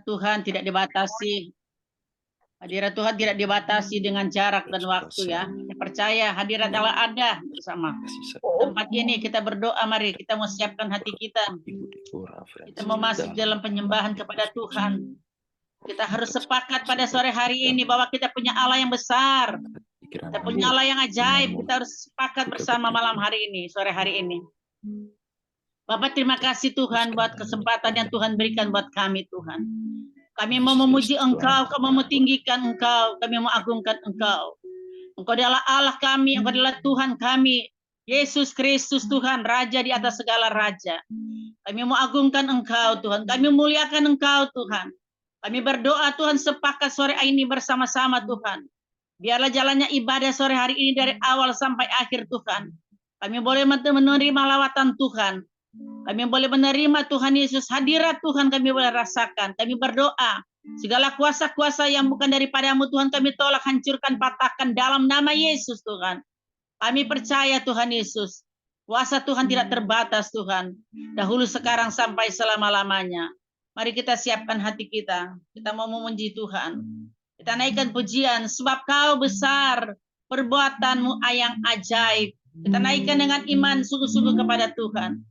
Tuhan tidak dibatasi. Hadirat Tuhan tidak dibatasi dengan jarak dan waktu ya. Saya percaya hadirat Allah ada bersama. Tempat ini kita berdoa, mari kita mau siapkan hati kita. Kita mau masuk dalam penyembahan kepada Tuhan. Kita harus sepakat pada sore hari ini bahwa kita punya Allah yang besar. Kita punya Allah yang ajaib. Kita harus sepakat bersama malam hari ini, sore hari ini. Bapak terima kasih Tuhan buat kesempatan yang Tuhan berikan buat kami Tuhan. Kami mau memuji Engkau, kami mau tinggikan Engkau, kami mau agungkan Engkau. Engkau adalah Allah kami, Engkau adalah Tuhan kami. Yesus Kristus Tuhan, Raja di atas segala Raja. Kami mau agungkan Engkau Tuhan, kami muliakan Engkau Tuhan. Kami berdoa Tuhan sepakat sore ini bersama-sama Tuhan. Biarlah jalannya ibadah sore hari ini dari awal sampai akhir Tuhan. Kami boleh menerima lawatan Tuhan. Kami boleh menerima Tuhan Yesus, hadirat Tuhan kami boleh rasakan. Kami berdoa, segala kuasa-kuasa yang bukan daripadamu Tuhan kami tolak, hancurkan, patahkan dalam nama Yesus Tuhan. Kami percaya Tuhan Yesus, kuasa Tuhan tidak terbatas Tuhan. Dahulu, sekarang, sampai selama-lamanya. Mari kita siapkan hati kita. Kita mau memuji Tuhan. Kita naikkan pujian, sebab Kau besar, perbuatanmu yang ajaib. Kita naikkan dengan iman sungguh-sungguh kepada Tuhan.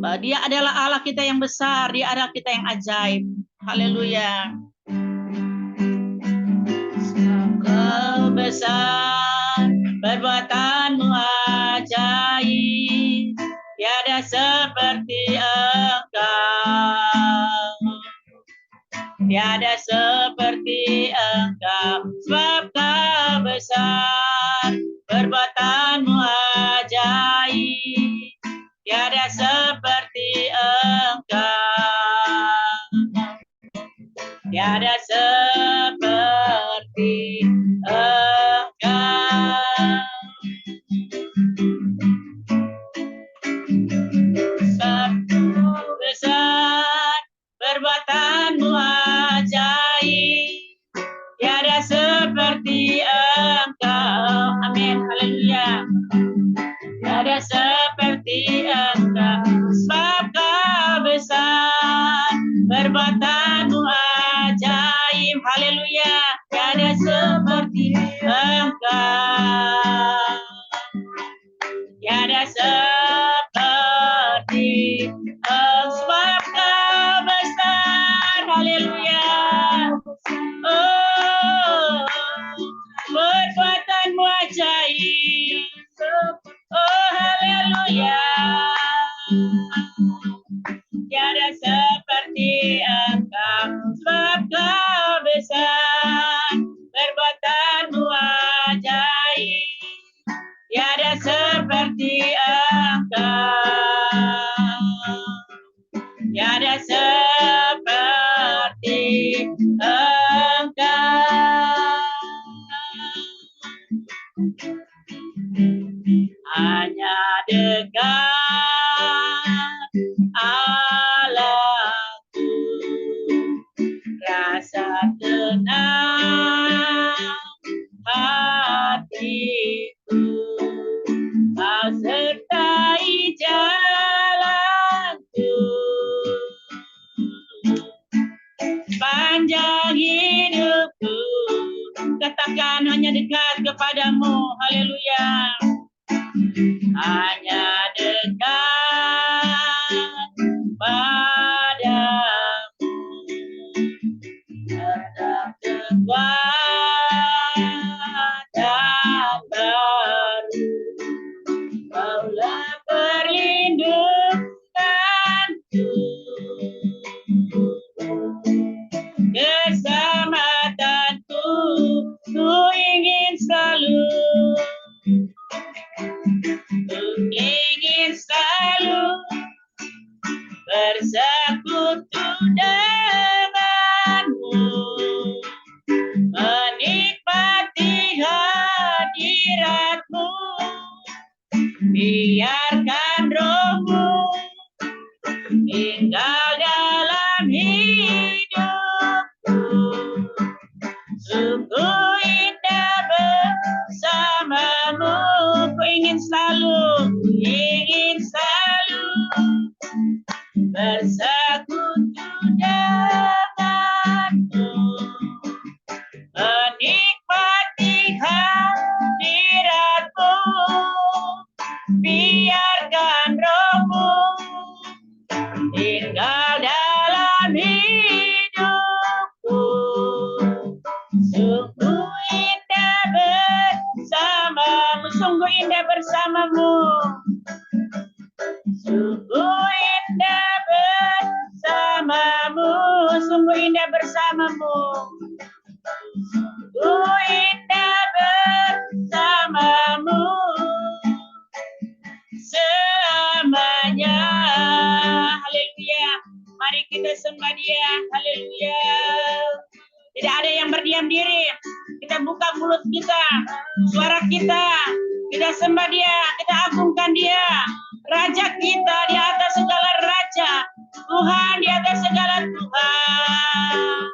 Bahwa Dia adalah Allah kita yang besar, Dia adalah kita yang ajaib. Haleluya. Kau besar, perbuatanmu ajaib, tiada seperti Engkau. Tiada seperti Engkau, sebab Kau besar, perbuatanmu ajaib, tiada seperti Engkau. Tiada seperti Engkau. Sebab Kau besar, perbuatanmu ajaib, tiada seperti Engkau. Amin, haleluya. Tiada seperti Engkau, sebab Kau besar, perbuatanmu ajaib. Haleluya, tiada seperti Engkau. Tiada seperti Engkau, sebab Kau besar. Haleluya. Oh, perbuatanmu ajaib. Oh, haleluya. Tiada seperti Engkau, sebab Kau besar, perbuatanmu ajaib. Tiada seperti Engkau. Tiada seperti Engkau. Hanya dekat Allahku, rasa tenang hatiku. Kau sertai jalanku, panjang hidupku. Katakan hanya dekat kepadamu. Haleluya. Hanya dekat padamu, tetap kekuatan baru. Kaulah perlindunganku, keselamatanku, ku ingin selalu hidupku. Sungguh indah bersamamu, sungguh indah bersamamu. Sungguh indah bersamamu, sungguh indah bersamamu. Sungguh indah bersamamu selamanya. Haleluya. Mari kita sembah Dia. Haleluya. Tidak ada yang berdiam diri. Kita buka mulut kita, suara kita sembah Dia, kita agungkan Dia. Raja kita di atas segala raja, Tuhan di atas segala Tuhan.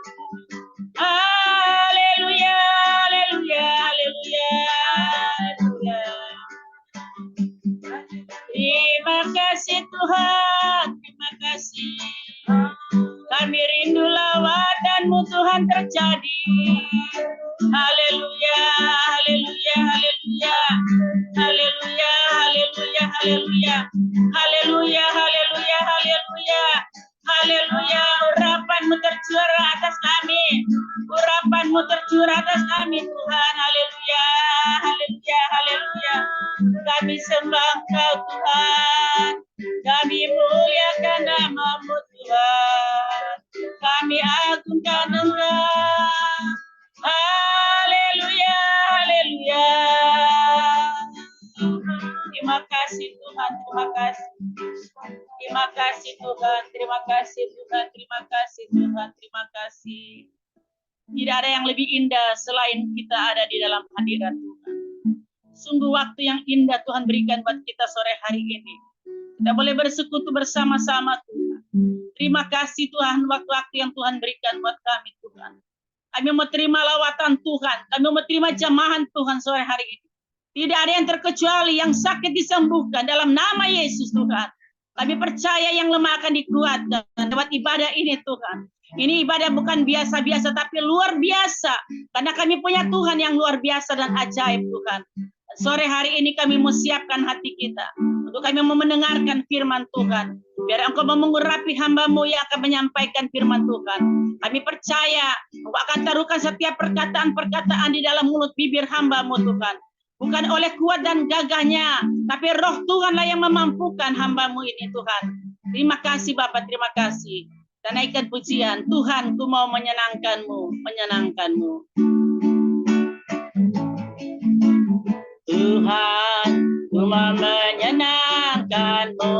Haleluya, haleluya, haleluya, haleluya. Terima kasih Tuhan, terima kasih. Kami rindu lawatan-Mu Tuhan terjadi. Haleluya, haleluya, haleluya. Haleluya, haleluya, haleluya. Haleluya, haleluya, haleluya. Haleluya, urapan-Mu tercurah atas kami. Urapan-Mu tercurah atas kami Tuhan. Haleluya, haleluya, haleluya. Kami sembah Engkau Tuhan. Kami muliakan nama-Mu Tuhan. Kami agungkan Engkau. Haleluya, haleluya. Terima kasih Tuhan, terima kasih. Terima kasih Tuhan, terima kasih Tuhan, terima kasih Tuhan, terima kasih. Tidak ada yang lebih indah selain kita ada di dalam hadirat Tuhan. Sungguh waktu yang indah Tuhan berikan buat kita sore hari ini. Kita boleh bersekutu bersama-sama Tuhan. Terima kasih Tuhan, waktu-waktu yang Tuhan berikan buat kami Tuhan. Kami mau terima lawatan Tuhan. Kami mau terima jamahan Tuhan sore hari ini. Tidak ada yang terkecuali, yang sakit disembuhkan dalam nama Yesus Tuhan. Kami percaya yang lemah akan dikuatkan lewat ibadah ini Tuhan. Ini ibadah bukan biasa-biasa tapi luar biasa. Karena kami punya Tuhan yang luar biasa dan ajaib Tuhan. Sore hari ini kami mau siapkan hati kita. Untuk kami mau mendengarkan firman Tuhan. Biar Engkau mengurapi hamba-Mu yang akan menyampaikan firman Tuhan. Kami percaya Engkau akan taruhkan setiap perkataan-perkataan di dalam mulut bibir hamba-Mu Tuhan. Bukan oleh kuat dan gagahnya, tapi roh Tuhanlah yang memampukan hamba-Mu ini Tuhan. Terima kasih Bapa, terima kasih. Dan naikkan pujian, Tuhan ku mau menyenangkan-Mu, menyenangkan-Mu. Tuhan ku mau menyenangkan-Mu.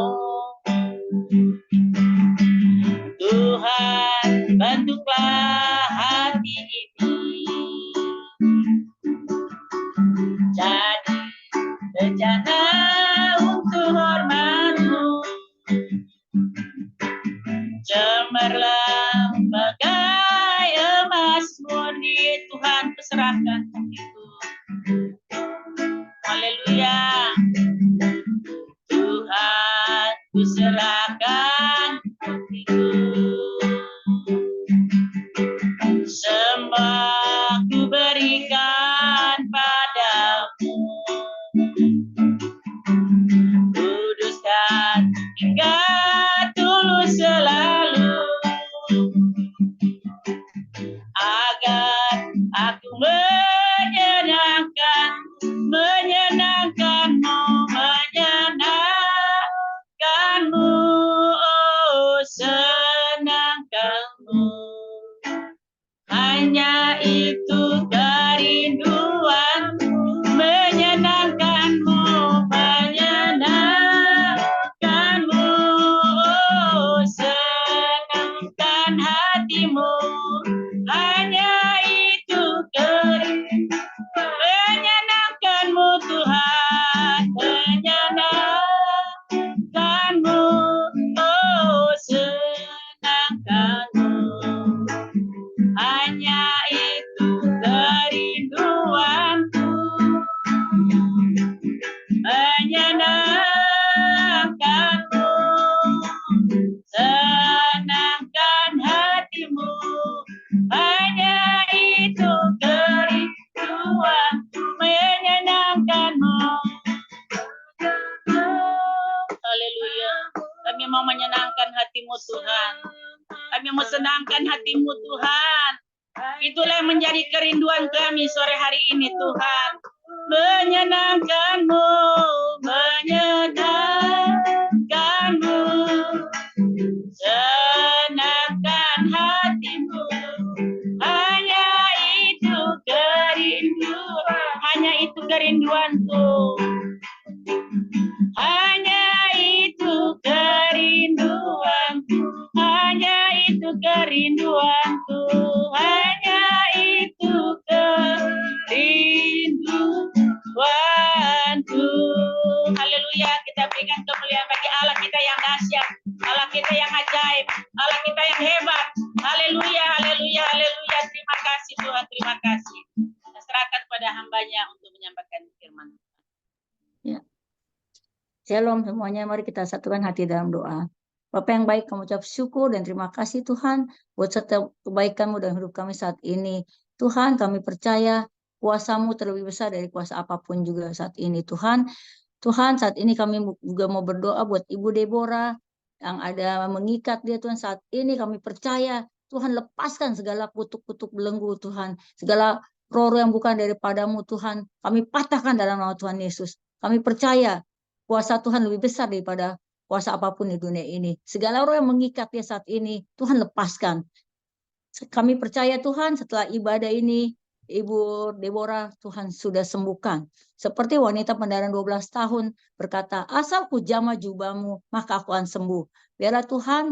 Tuhan bentuklah hati ini. Jadi bejana untuk hormat-Mu. Cemerlang bagai emas murni, Tuhan kuserahkan hatiku. Haleluya. Tuhan kuserahkan hatiku. Semua ku berikan padamu. Kuduskan hingga tulus selalu, agar aku menyenangkan-Mu, oh senangkan-Mu. Hanya itu kerinduanku, menyenangkan-Mu, oh senangkan hati-Mu. Hanya itu menyenangkan-Mu Tuhan, menyenangkan-Mu, oh senangkan-Mu. Hanya menyenangkan hati-Mu Tuhan. Itulah yang menjadi kerinduan kami sore hari ini Tuhan. Menyenangkan-Mu, menyenangkan-Mu, senangkan hati-Mu. Hanya itu kerinduan, hanya itu kerinduanku. Hanya itu kerinduanku, hanya itu kerinduanku, hanya itu kerinduanku. Haleluya, kita berikan kemuliaan bagi Allah kita yang dahsyat, Allah kita yang ajaib, Allah kita yang hebat. Haleluya, haleluya, haleluya. Terima kasih Tuhan, terima kasih. Kita serahkan pada hamba-Nya untuk menyampaikan firman. Ya. Shalom semuanya, mari kita satukan hati dalam doa. Bapa yang baik, kami ucap syukur dan terima kasih Tuhan buat setiap kebaikan-Mu dalam hidup kami saat ini. Tuhan, kami percaya kuasa-Mu terlebih besar dari kuasa apapun juga saat ini Tuhan. Tuhan, saat ini kami juga mau berdoa buat Ibu Deborah yang ada mengikat dia Tuhan. Saat ini kami percaya Tuhan, lepaskan segala kutuk-kutuk belenggu Tuhan. Segala roh yang bukan daripada-Mu Tuhan. Kami patahkan dalam nama Tuhan Yesus. Kami percaya kuasa Tuhan lebih besar daripada kuasa apapun di dunia ini. Segala roh yang mengikat dia saat ini, Tuhan lepaskan. Kami percaya Tuhan setelah ibadah ini, Ibu Deborah Tuhan sudah sembuhkan. Seperti wanita pendaran 12 tahun berkata, asal ku jamah jubahmu, maka aku akan sembuh. Biarlah Tuhan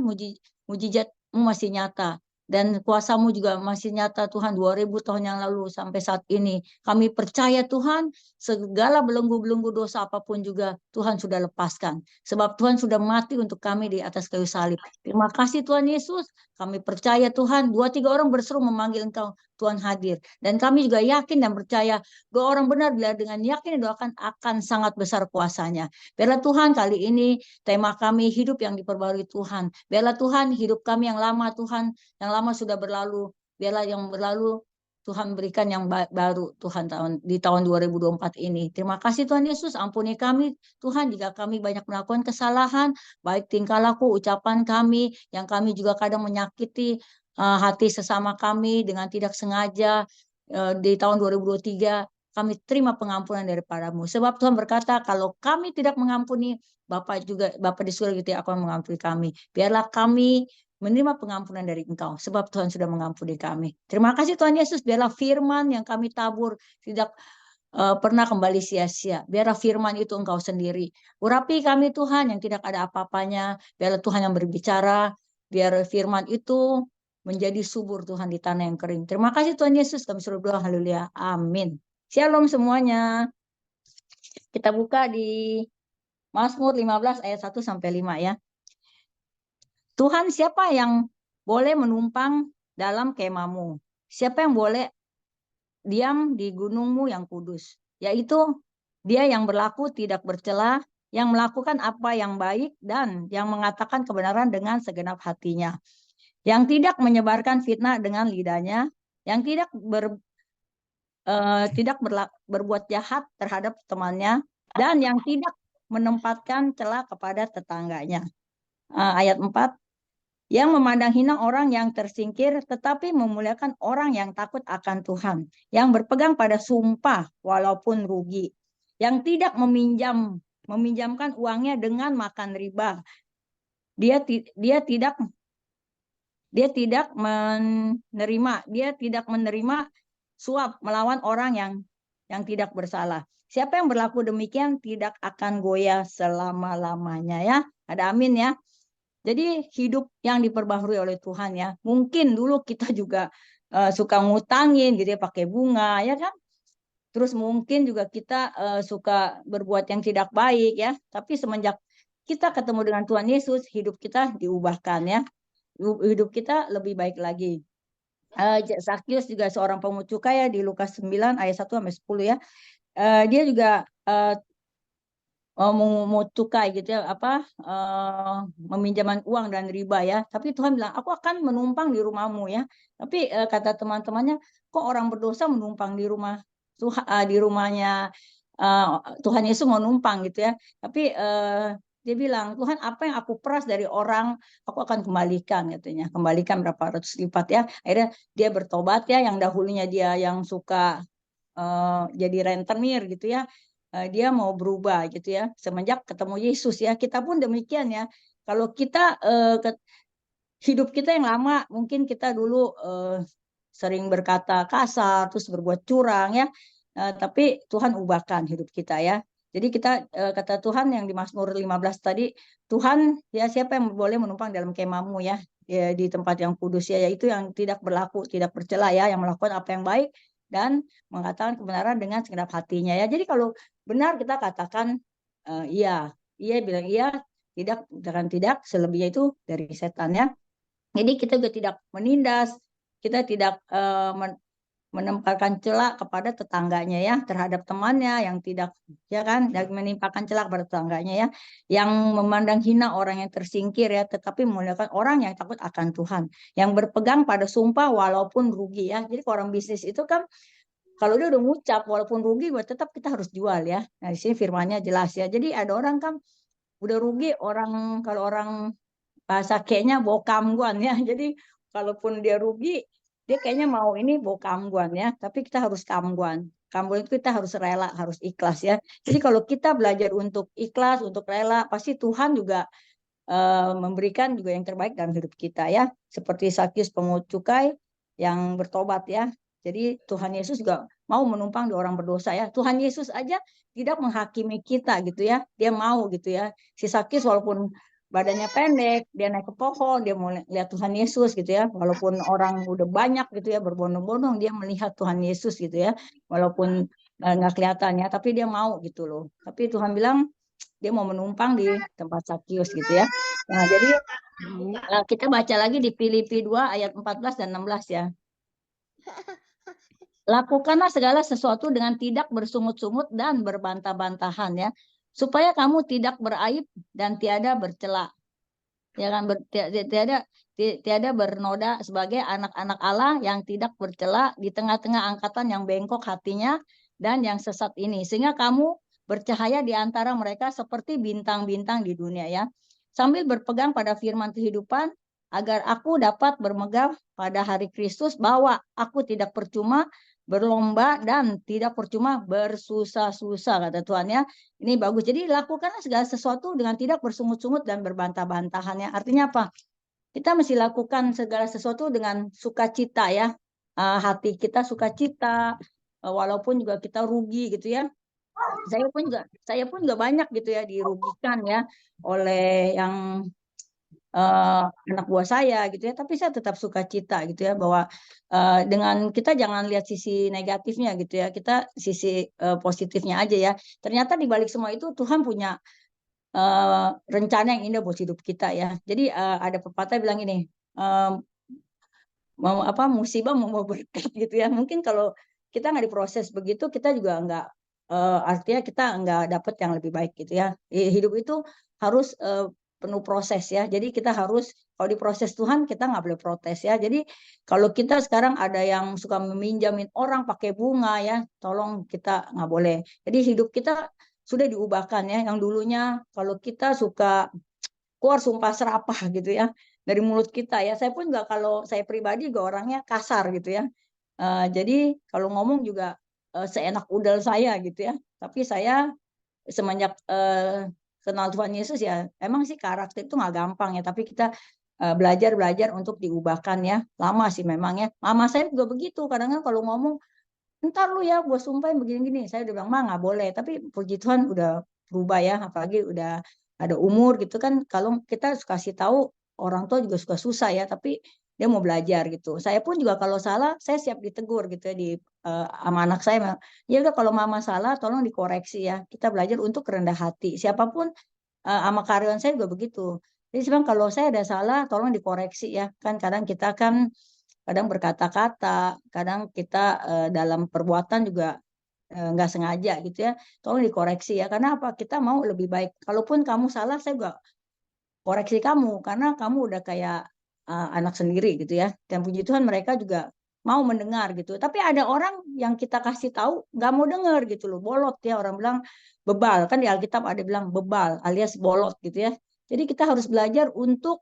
mujizat-Mu masih nyata. Dan kuasa-Mu juga masih nyata Tuhan 2000 tahun yang lalu sampai saat ini. Kami percaya Tuhan segala belenggu-belenggu dosa apapun juga Tuhan sudah lepaskan. Sebab Tuhan sudah mati untuk kami di atas kayu salib. Terima kasih Tuhan Yesus. Kami percaya Tuhan 2-3 orang berseru memanggil Engkau, Tuhan hadir. Dan kami juga yakin dan percaya doa orang benar bila dengan yakin doakan akan sangat besar kuasanya. Biarlah Tuhan kali ini tema kami hidup yang diperbarui Tuhan. Biarlah Tuhan hidup kami yang lama Tuhan, yang lama sudah berlalu. Biarlah yang berlalu Tuhan berikan yang baru Tuhan di tahun 2024 ini. Terima kasih Tuhan Yesus, ampuni kami Tuhan jika kami banyak melakukan kesalahan, baik tingkah laku, ucapan kami, yang kami juga kadang menyakiti hati sesama kami dengan tidak sengaja. Di tahun 2023 kami terima pengampunan daripada-Mu. Sebab Tuhan berkata, kalau kami tidak mengampuni, Bapa di surga gitu akan mengampuni kami. Biarlah kami menerima pengampunan dari Engkau, sebab Tuhan sudah mengampuni kami. Terima kasih Tuhan Yesus, biarlah firman yang kami tabur tidak pernah kembali sia-sia. Biarlah firman itu Engkau sendiri. Urapi kami Tuhan yang tidak ada apa-apanya. Biarlah Tuhan yang berbicara. Biar firman itu menjadi subur Tuhan di tanah yang kering. Terima kasih Tuhan Yesus. Kami suruh doa. Haleluya. Amin. Shalom semuanya. Kita buka di Mazmur 15 ayat 1 sampai 5 ya. Tuhan, siapa yang boleh menumpang dalam kemah-Mu? Siapa yang boleh diam di gunung-Mu yang kudus? Yaitu dia yang berlaku tidak bercela, yang melakukan apa yang baik, dan yang mengatakan kebenaran dengan segenap hatinya. Yang tidak menyebarkan fitnah dengan lidahnya, yang tidak berbuat jahat terhadap temannya, dan yang tidak menempatkan celah kepada tetangganya. Ayat 4. Yang memandang hina orang yang tersingkir, tetapi memuliakan orang yang takut akan Tuhan. Yang berpegang pada sumpah walaupun rugi. Yang tidak meminjamkan uangnya dengan makan riba. Dia tidak menerima suap melawan orang yang tidak bersalah. Siapa yang berlaku demikian tidak akan goyah selama-lamanya ya. Ada amin ya. Jadi hidup yang diperbaharui oleh Tuhan ya. Mungkin dulu kita juga suka ngutangin gitu ya, pakai bunga ya kan. Terus mungkin juga kita suka berbuat yang tidak baik ya. Tapi semenjak kita ketemu dengan Tuhan Yesus, hidup kita diubahkan ya. Hidup kita lebih baik lagi. Zakius juga seorang pemungut cukai ya, di Lukas 9 ayat 1 sampai 10 ya. Dia juga mau cukai gitu ya, meminjamkan uang dan riba ya. Tapi Tuhan bilang, aku akan menumpang di rumahmu ya. Tapi kata teman-temannya, kok orang berdosa menumpang di rumah Tuhan, di rumahnya Tuhan Yesus mau numpang gitu ya. Tapi dia bilang, Tuhan, apa yang aku peras dari orang, aku akan kembalikan, katanya. Kembalikan berapa ratus lipat ya. Akhirnya dia bertobat ya, yang dahulunya dia yang suka jadi rentenir gitu ya. Dia mau berubah gitu ya. Semenjak ketemu Yesus ya. Kita pun demikian ya. Kalau kita hidup kita yang lama, mungkin kita dulu sering berkata kasar, terus berbuat curang ya. Tapi Tuhan ubahkan hidup kita ya. Jadi kita kata Tuhan yang di Mazmur 15 tadi, Tuhan ya siapa yang boleh menumpang dalam kemahmu ya, ya di tempat yang kudus ya, yaitu yang tidak berlaku, tidak bercela ya, yang melakukan apa yang baik dan mengatakan kebenaran dengan segenap hatinya ya. Jadi kalau benar kita katakan iya, iya bilang iya, tidak dengan tidak, selebihnya itu dari setan ya. Jadi kita juga tidak menindas, kita tidak menempatkan celak kepada tetangganya ya, terhadap temannya yang tidak ya kan, dan menimpakan celak pada tetangganya ya, yang memandang hina orang yang tersingkir ya, tetapi memuliakan orang yang takut akan Tuhan, yang berpegang pada sumpah walaupun rugi ya. Jadi orang bisnis itu kan kalau dia udah ngucap walaupun rugi, tetap kita harus jual ya. Nah di sini firmannya jelas ya. Jadi ada orang kan udah rugi, orang kalau orang bahasa kayaknya bawa kamguan ya. Jadi kalaupun dia rugi, dia kayaknya mau ini bawa kamguan ya. Tapi kita harus kamguan. Kamguan itu kita harus rela, harus ikhlas ya. Jadi kalau kita belajar untuk ikhlas, untuk rela, pasti Tuhan juga memberikan juga yang terbaik dalam hidup kita ya. Seperti Sakyus pengungut cukai yang bertobat ya. Jadi Tuhan Yesus juga mau menumpang di orang berdosa ya. Tuhan Yesus aja tidak menghakimi kita gitu ya. Dia mau gitu ya. Si Sakyus walaupun badannya pendek, dia naik ke pohon, dia mau lihat Tuhan Yesus gitu ya. Walaupun orang udah banyak gitu ya berbondong-bondong, dia melihat Tuhan Yesus gitu ya. Walaupun nggak kelihatan ya, tapi dia mau gitu loh. Tapi Tuhan bilang dia mau menumpang di tempat Sakyus gitu ya. Nah, jadi kita baca lagi di Filipi 2 ayat 14 dan 16 ya. Lakukanlah segala sesuatu dengan tidak bersungut-sungut dan berbantah-bantahan ya, supaya kamu tidak beraib dan tiada bercela. Ya kan, tiada bernoda sebagai anak-anak Allah yang tidak bercela di tengah-tengah angkatan yang bengkok hatinya dan yang sesat ini, sehingga kamu bercahaya di antara mereka seperti bintang-bintang di dunia ya, sambil berpegang pada firman kehidupan, agar aku dapat bermegah pada hari Kristus, bahwa aku tidak percuma berlomba dan tidak percuma bersusah-susah, kata Tuhan ya. Ini bagus. Jadi lakukanlah segala sesuatu dengan tidak bersungut-sungut dan berbantah-bantahan ya. Artinya apa? Kita mesti lakukan segala sesuatu dengan sukacita ya. Hati kita sukacita, walaupun juga kita rugi gitu ya. Saya pun juga banyak gitu ya dirugikan ya oleh yang anak buah saya gitu ya, tapi saya tetap sukacita gitu ya, bahwa dengan kita jangan lihat sisi negatifnya gitu ya, kita sisi positifnya aja ya. Ternyata di balik semua itu Tuhan punya rencana yang indah buat hidup kita ya. Jadi ada pepatah bilang ini, mau apa, musibah mau berkat gitu ya. Mungkin kalau kita nggak diproses begitu, kita juga nggak artinya kita nggak dapet yang lebih baik gitu ya. Hidup itu harus penuh proses ya. Jadi kita harus, kalau diproses Tuhan kita nggak boleh protes ya. Jadi kalau kita sekarang ada yang suka meminjamin orang pakai bunga ya, tolong kita nggak boleh. Jadi hidup kita sudah diubahkan ya. Yang dulunya kalau kita suka keluar sumpah serapah gitu ya dari mulut kita ya. Saya pun juga, kalau saya pribadi juga orangnya kasar gitu ya. Jadi kalau ngomong juga seenak udel saya gitu ya. Tapi saya semenjak kenal Tuhan Yesus ya, emang sih karakter itu nggak gampang ya. Tapi kita belajar untuk diubahkan ya. Lama sih memang ya. Mama saya juga begitu. Kadang-kadang kalau ngomong, ntar lu ya gue sumpahin begini-gini. Saya udah bilang, mah nggak boleh. Tapi puji Tuhan udah berubah ya. Apalagi udah ada umur gitu kan. Kalau kita kasih tahu, orang tua juga suka susah ya. Tapi dia mau belajar gitu. Saya pun juga kalau salah, saya siap ditegur gitu ya di sama anak saya. Ya udah, kalau mama salah, tolong dikoreksi ya. Kita belajar untuk rendah hati. Siapapun sama karyawan saya juga begitu. Jadi sebenarnya kalau saya ada salah, tolong dikoreksi ya. Kan kadang kita kan kadang berkata-kata, kadang kita dalam perbuatan juga nggak sengaja gitu ya. Tolong dikoreksi ya. Karena apa? Kita mau lebih baik. Kalaupun kamu salah, saya juga koreksi kamu karena kamu udah kayak anak sendiri gitu ya. Dan puji Tuhan mereka juga mau mendengar gitu. Tapi ada orang yang kita kasih tahu nggak mau dengar gitu loh, bolot ya, orang bilang bebal, kan di Alkitab ada bilang bebal alias bolot gitu ya. Jadi kita harus belajar untuk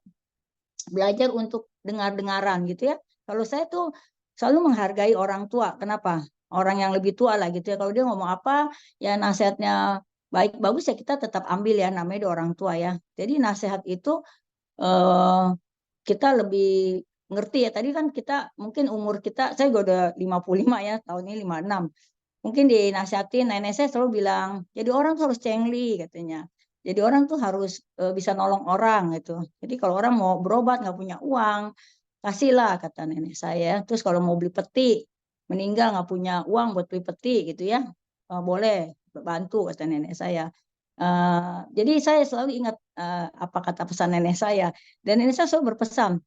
dengar-dengaran gitu ya. Kalau saya tuh selalu menghargai orang tua. Kenapa? Orang yang lebih tua lah gitu ya. Kalau dia ngomong apa, ya nasihatnya baik bagus ya kita tetap ambil ya, namanya dia orang tua ya. Jadi nasihat itu eh, kita lebih ngerti ya. Tadi kan kita mungkin umur kita, saya juga udah 55 ya, tahun ini 56. Mungkin dinasihatin, nenek saya selalu bilang, jadi orang tuh harus cengli katanya. Jadi orang tuh harus bisa nolong orang gitu. Jadi kalau orang mau berobat nggak punya uang, kasihlah kata nenek saya. Terus kalau mau beli peti, meninggal nggak punya uang buat beli peti gitu ya, boleh bantu kata nenek saya. Jadi saya selalu ingat apa kata pesan nenek saya. Dan nenek saya selalu berpesan,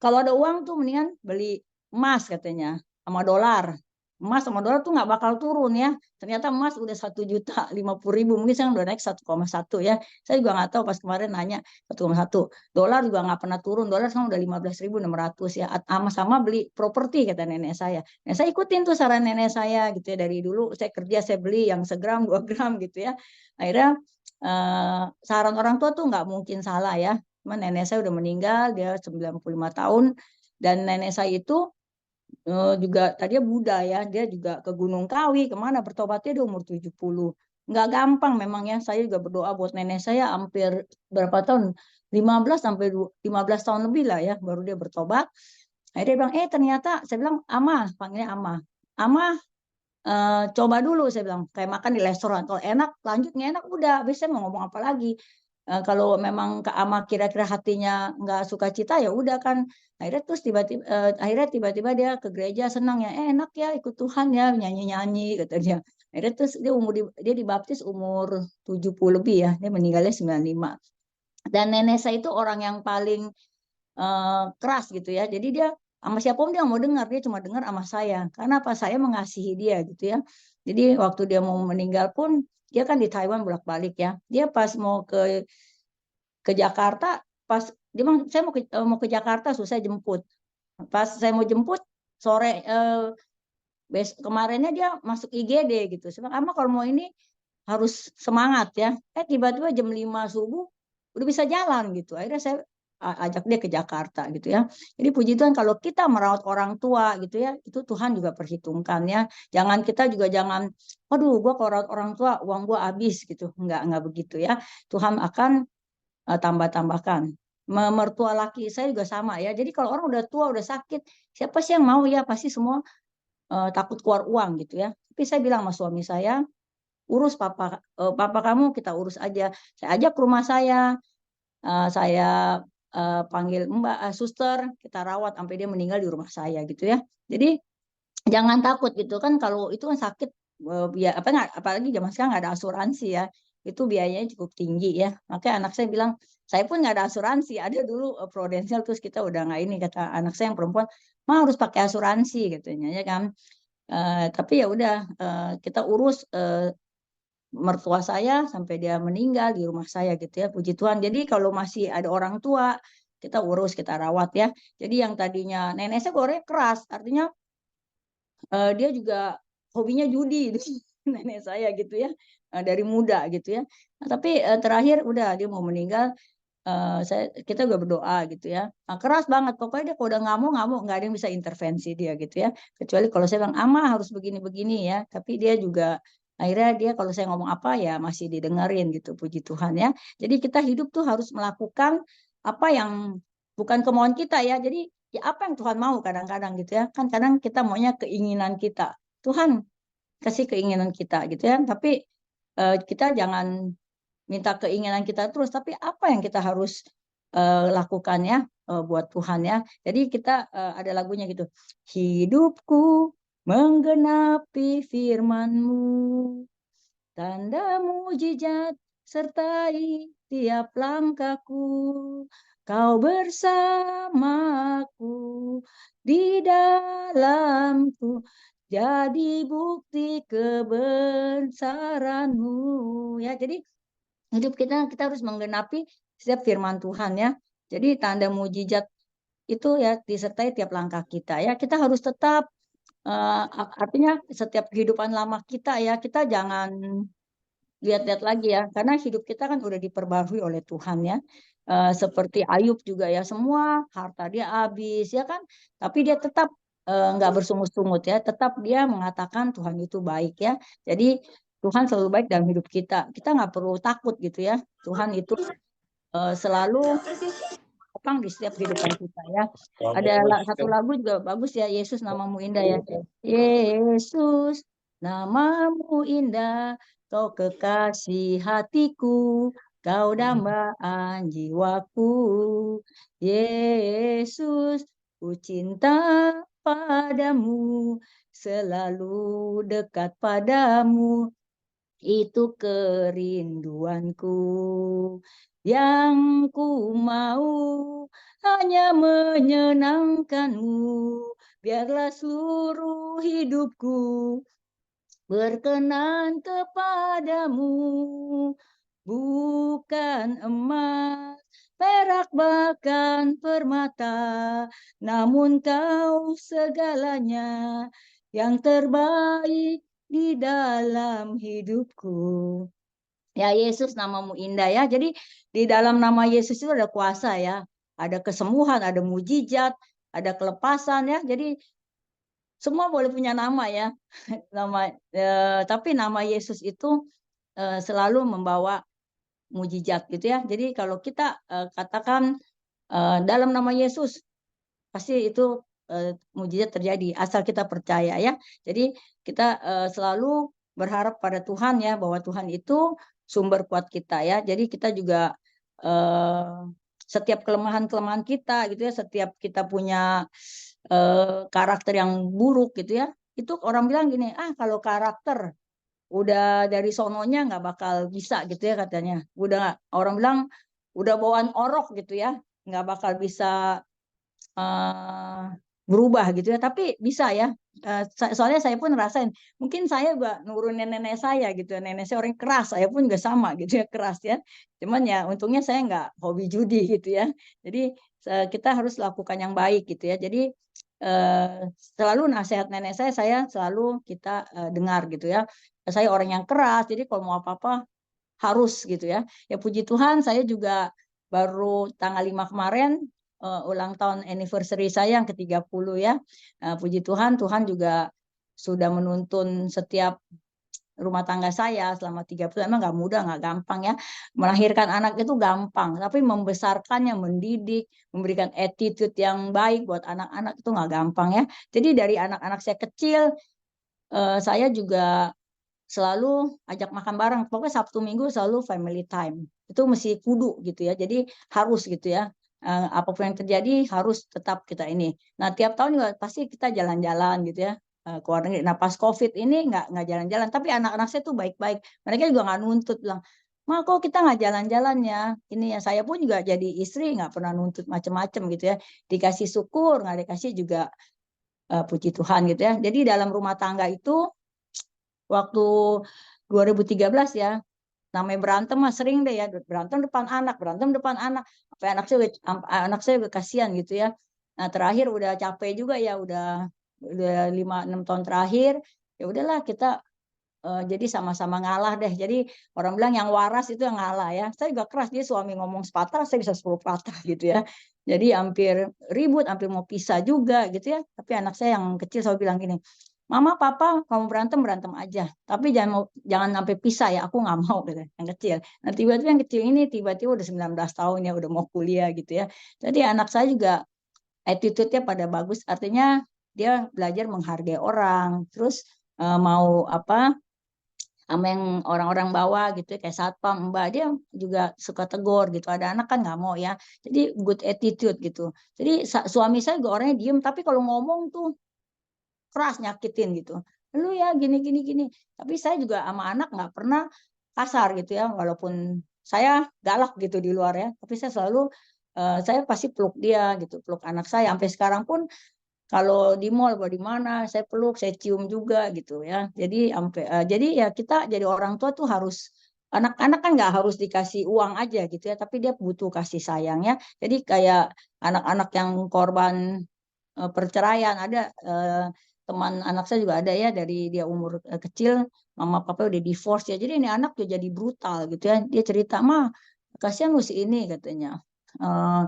kalau ada uang tuh mendingan beli emas katanya sama dolar. Emas sama dolar tuh nggak bakal turun ya. Ternyata emas udah 1.050.000, mungkin sekarang udah naik 1,1 ya. Saya juga nggak tahu, pas kemarin nanya 1,1. Dolar juga nggak pernah turun. Dolar sekarang udah 15.600 ya. Sama beli properti kata nenek saya. Nah, saya ikutin tuh saran nenek saya gitu ya. Dari dulu saya kerja saya beli yang segram 2 gram gitu ya. Akhirnya saran orang tua tuh nggak mungkin salah ya. Cuman nenek saya udah meninggal, dia 95 tahun. Dan nenek saya itu juga tadinya Buddha ya, dia juga ke Gunung Kawi, kemana bertobatnya dia umur 70. Nggak gampang memang ya, saya juga berdoa buat nenek saya hampir berapa tahun, 15 sampai 15 tahun lebih lah ya, baru dia bertobat. Akhirnya dia bilang, ternyata, saya bilang, Ama, panggilnya Ama. Ama, coba dulu, saya bilang, kayak makan di restoran, kalau enak, lanjut, nggak enak, udah, bisa mau ngomong apa lagi. Kalau memang Kak Ama kira-kira hatinya nggak suka cita ya udah kan, akhirnya tiba-tiba dia ke gereja senang ya, enak ya ikut Tuhan ya, nyanyi-nyanyi kata dia. Akhirnya terus dia dibaptis umur 70 lebih ya, dia meninggalnya 95. Dan nenek saya itu orang yang paling keras gitu ya, jadi dia sama siapapun dia mau dengar, dia cuma dengar sama saya karena apa, saya mengasihi dia gitu ya. Jadi waktu dia mau meninggal pun, dia kan di Taiwan bolak-balik ya, dia pas mau ke Jakarta, pas dia bilang saya mau ke Jakarta, susah jemput. Pas saya mau jemput sore, kemarinnya dia masuk IGD gitu. Saya bilang, Ama kalau mau ini harus semangat ya. Tiba-tiba jam 5 subuh udah bisa jalan gitu. Akhirnya saya ajak dia ke Jakarta gitu ya. Jadi puji Tuhan kalau kita merawat orang tua gitu ya, itu Tuhan juga perhitungkan ya. Kita juga jangan, aduh gua kalau rawat orang tua uang gua habis gitu. Enggak begitu ya. Tuhan akan tambah-tambahkan. Mertua laki saya juga sama ya. Jadi kalau orang udah tua, udah sakit, siapa sih yang mau ya? Pasti semua takut keluar uang gitu ya. Tapi saya bilang sama suami saya, urus papa kamu kita urus aja. Saya ajak ke rumah saya panggil Mbak, suster, kita rawat sampai dia meninggal di rumah saya gitu ya. Jadi jangan takut gitu kan, kalau itu kan sakit, ya apa nggak, apalagi zaman sekarang nggak ada asuransi ya, itu biayanya cukup tinggi ya. Makanya anak saya bilang, saya pun nggak ada asuransi, ada dulu Prudential, terus kita udah nggak ini, kata anak saya yang perempuan, mah harus pakai asuransi katanya ya kan. Tapi ya udah, kita urus mertua saya sampai dia meninggal di rumah saya gitu ya, puji Tuhan. Jadi kalau masih ada orang tua, kita urus, kita rawat ya. Jadi yang tadinya nenek saya orangnya keras, artinya dia juga hobinya judi nenek saya gitu ya, dari muda gitu ya. Nah, tapi terakhir udah dia mau meninggal, kita juga berdoa gitu ya. Nah, keras banget pokoknya, dia kalau udah ngamuk nggak ada yang bisa intervensi dia gitu ya. Kecuali kalau saya bilang Ama harus begini-begini ya, tapi dia juga akhirnya dia kalau saya ngomong apa ya masih didengerin gitu, puji Tuhan ya. Jadi kita hidup tuh harus melakukan apa yang bukan kemauan kita ya. Jadi ya apa yang Tuhan mau kadang-kadang gitu ya. Kan kadang kita maunya keinginan kita. Tuhan kasih keinginan kita gitu ya. Tapi kita jangan minta keinginan kita terus, tapi apa yang kita harus lakukan ya buat Tuhan ya. Jadi kita ada lagunya gitu. Hidupku menggenapi firman-Mu, tanda mujizat sertai tiap langkahku. Kau bersamaku di dalamku, jadi bukti kebesaran-Mu ya. Jadi hidup kita harus menggenapi setiap firman Tuhan ya. Jadi tanda mujizat itu ya disertai tiap langkah kita ya. Kita harus tetap artinya setiap kehidupan lama kita ya, kita jangan lihat-lihat lagi ya, karena hidup kita kan udah diperbarui oleh Tuhan ya. Seperti Ayub juga ya, semua harta dia habis ya kan, tapi dia tetap nggak bersungut-sungut ya, tetap dia mengatakan Tuhan itu baik ya. Jadi Tuhan selalu baik dalam hidup kita. Kita nggak perlu takut gitu ya. Tuhan itu selalu datang di setiap kehidupan kita ya. Ada satu lagu juga bagus ya, Yesus namamu indah ya. Yesus namamu indah, kau kekasih hatiku, kau dambaan jiwaku. Yesus, ku cinta padamu, selalu dekat padamu. Itu kerinduanku, yang ku mau hanya menyenangkanmu. Biarlah seluruh hidupku berkenan kepadamu, bukan emas, perak bahkan permata, namun kau segalanya yang terbaik di dalam hidupku. Ya Yesus namamu indah ya. Jadi di dalam nama Yesus itu ada kuasa ya. Ada kesembuhan, ada mujizat, ada kelepasan ya. Jadi semua boleh punya nama ya. Tapi nama Yesus itu selalu membawa mujizat gitu ya. Jadi kalau kita katakan dalam nama Yesus, pasti itu mujizat terjadi asal kita percaya ya. Jadi kita selalu berharap pada Tuhan ya, bahwa Tuhan itu sumber kuat kita ya. Jadi kita juga setiap kelemahan-kelemahan kita gitu ya, setiap kita punya karakter yang buruk gitu ya, itu orang bilang gini, kalau karakter udah dari sononya nggak bakal bisa gitu ya katanya. Udah orang bilang udah bawaan orok gitu ya, nggak bakal bisa berubah gitu ya, tapi bisa ya. Soalnya saya pun ngerasain, mungkin saya juga nurunin nenek saya gitu ya, nenek saya orang keras, saya pun juga sama gitu ya, keras ya. Cuman ya untungnya saya nggak hobi judi gitu ya. Jadi kita harus lakukan yang baik gitu ya. Jadi selalu nasihat nenek saya selalu kita dengar gitu ya. Saya orang yang keras, jadi kalau mau apa-apa harus gitu ya. Ya puji Tuhan saya juga baru tanggal 5 kemarin ulang tahun anniversary saya yang ke-30 ya. Puji Tuhan, Tuhan juga sudah menuntun setiap rumah tangga saya selama 30. Emang nggak mudah, nggak gampang ya. Melahirkan anak itu gampang, tapi membesarkannya, mendidik, memberikan attitude yang baik buat anak-anak itu nggak gampang ya. Jadi dari anak-anak saya kecil, saya juga selalu ajak makan bareng. Pokoknya Sabtu Minggu selalu family time. Itu mesti kudu gitu ya. Jadi harus gitu ya. Apapun yang terjadi harus tetap kita ini. Nah tiap tahun juga pasti kita jalan-jalan gitu ya, ke luar negeri. Nah pas COVID ini nggak jalan-jalan. Tapi anak-anak saya tuh baik-baik. Mereka juga nggak nuntut bilang, "Ma kok kita nggak jalan-jalan ya?" Ini ya saya pun juga jadi istri nggak pernah nuntut macam-macam gitu ya. Dikasih syukur, nggak dikasih juga puji Tuhan gitu ya. Jadi dalam rumah tangga itu waktu 2013 ya, namanya berantem mah sering deh ya, berantem depan anak, sampai anak saya juga kasihan gitu ya. Nah terakhir udah capek juga ya, udah 5-6 tahun terakhir, ya udahlah kita jadi sama-sama ngalah deh. Jadi orang bilang yang waras itu yang ngalah ya. Saya juga keras, dia suami ngomong sepatah, saya bisa 10 patah gitu ya. Jadi hampir ribut, hampir mau pisah juga gitu ya. Tapi anak saya yang kecil selalu bilang gini, "Mama, Papa, kamu berantem berantem aja, tapi jangan sampai pisah ya, aku nggak mau," gitu, yang kecil. Nah tiba-tiba yang kecil ini tiba-tiba udah 19 tahun ya, udah mau kuliah gitu ya. Jadi anak saya juga attitude-nya pada bagus, artinya dia belajar menghargai orang, terus mau apa sama yang orang-orang bawah gitu ya, kayak satpam, mbak, dia juga suka tegur gitu. Ada anak kan nggak mau ya, jadi good attitude gitu. Jadi suami saya juga orangnya diem, tapi kalau ngomong tuh keras, nyakitin gitu. Lu ya gini gini gini. Tapi saya juga sama anak nggak pernah kasar gitu ya, walaupun saya galak gitu di luar ya, tapi saya selalu saya pasti peluk dia gitu, peluk anak saya sampai sekarang pun. Kalau di mall, kalau di mana, saya peluk, saya cium juga gitu ya. Jadi jadi ya kita jadi orang tua tuh harus anak-anak kan nggak harus dikasih uang aja gitu ya, tapi dia butuh kasih sayangnya. Jadi kayak anak-anak yang korban perceraian ada, teman anak saya juga ada ya, dari dia umur kecil mama papa udah divorce ya, jadi ini anak tuh jadi brutal gitu ya. Dia cerita, mah kasihan lu si ini katanya, eh,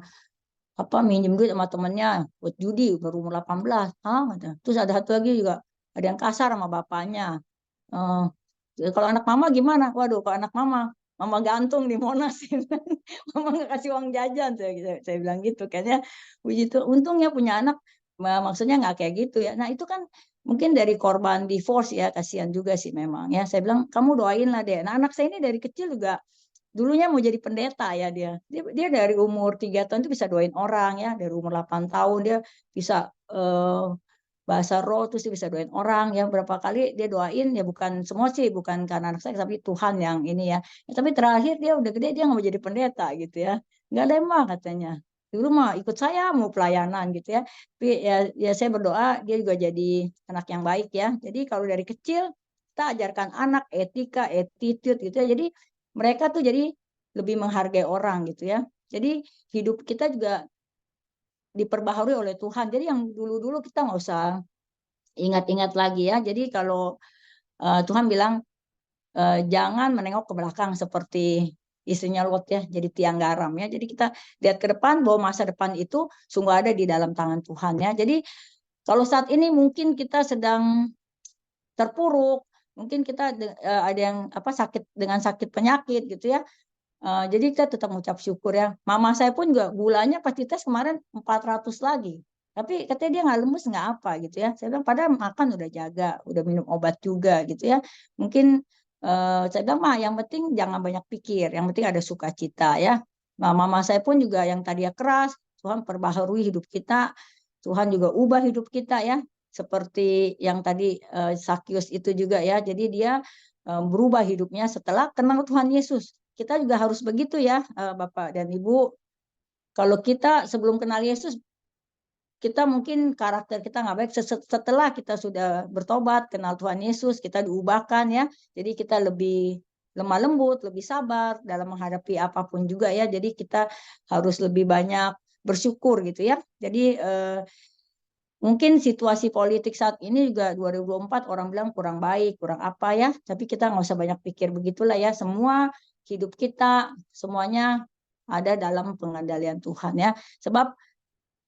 apa minjem duit sama temennya buat judi baru umur 18. Kata. Terus ada satu lagi juga ada yang kasar sama bapaknya. Eh, kalau anak mama gimana? Waduh, kalau anak mama gantung di Monas. Mama nggak kasih uang jajan, saya bilang gitu. Kayaknya puji Tuhan, untungnya punya anak, maksudnya nggak kayak gitu ya. Nah itu kan mungkin dari korban divorce ya, kasihan juga sih memang ya. Saya bilang kamu doain lah deh. Nah anak saya ini dari kecil juga dulunya mau jadi pendeta ya dia dari umur 3 tahun itu bisa doain orang ya, dari umur 8 tahun dia bisa bahasa roh, terus dia bisa doain orang ya, berapa kali dia doain ya, bukan semua sih, bukan karena anak saya tapi Tuhan yang ini ya. Tapi terakhir dia udah gede dia nggak mau jadi pendeta gitu ya, nggak ada mah katanya, dulu mah ikut saya mau pelayanan gitu ya. Tapi ya saya berdoa dia juga jadi anak yang baik ya. Jadi kalau dari kecil kita ajarkan anak etika, attitude gitu ya, jadi mereka tuh jadi lebih menghargai orang gitu ya. Jadi hidup kita juga diperbaharui oleh Tuhan. Jadi yang dulu-dulu kita nggak usah ingat-ingat lagi ya. Jadi kalau Tuhan bilang jangan menengok ke belakang seperti istrinya Lot ya, jadi tiang garam ya. Jadi kita lihat ke depan bahwa masa depan itu sungguh ada di dalam tangan Tuhan ya. Jadi kalau saat ini mungkin kita sedang terpuruk, mungkin kita ada yang apa sakit dengan sakit penyakit gitu ya. Jadi kita tetap mengucap syukur ya. Mama saya pun juga gulanya pas dites kemarin 400 lagi. Tapi katanya dia nggak lemes nggak apa gitu ya. Saya bilang padahal makan udah jaga, udah minum obat juga gitu ya. Mungkin saya bilang mah yang penting jangan banyak pikir, yang penting ada sukacita ya. Nah, mama saya pun juga yang tadinya keras, Tuhan perbaharui hidup kita, Tuhan juga ubah hidup kita ya. Seperti yang tadi Sakyus itu juga ya. Jadi dia berubah hidupnya setelah kenal Tuhan Yesus. Kita juga harus begitu ya, Bapak dan Ibu. Kalau kita sebelum kenal Yesus, kita mungkin karakter kita nggak baik. Setelah kita sudah bertobat, kenal Tuhan Yesus, kita diubahkan ya. Jadi kita lebih lemah lembut, lebih sabar dalam menghadapi apapun juga ya. Jadi kita harus lebih banyak bersyukur gitu ya. Jadi mungkin situasi politik saat ini juga 2024 orang bilang kurang baik, kurang apa ya. Tapi kita nggak usah banyak pikir begitulah ya. Semua hidup kita, semuanya ada dalam pengendalian Tuhan ya. Sebab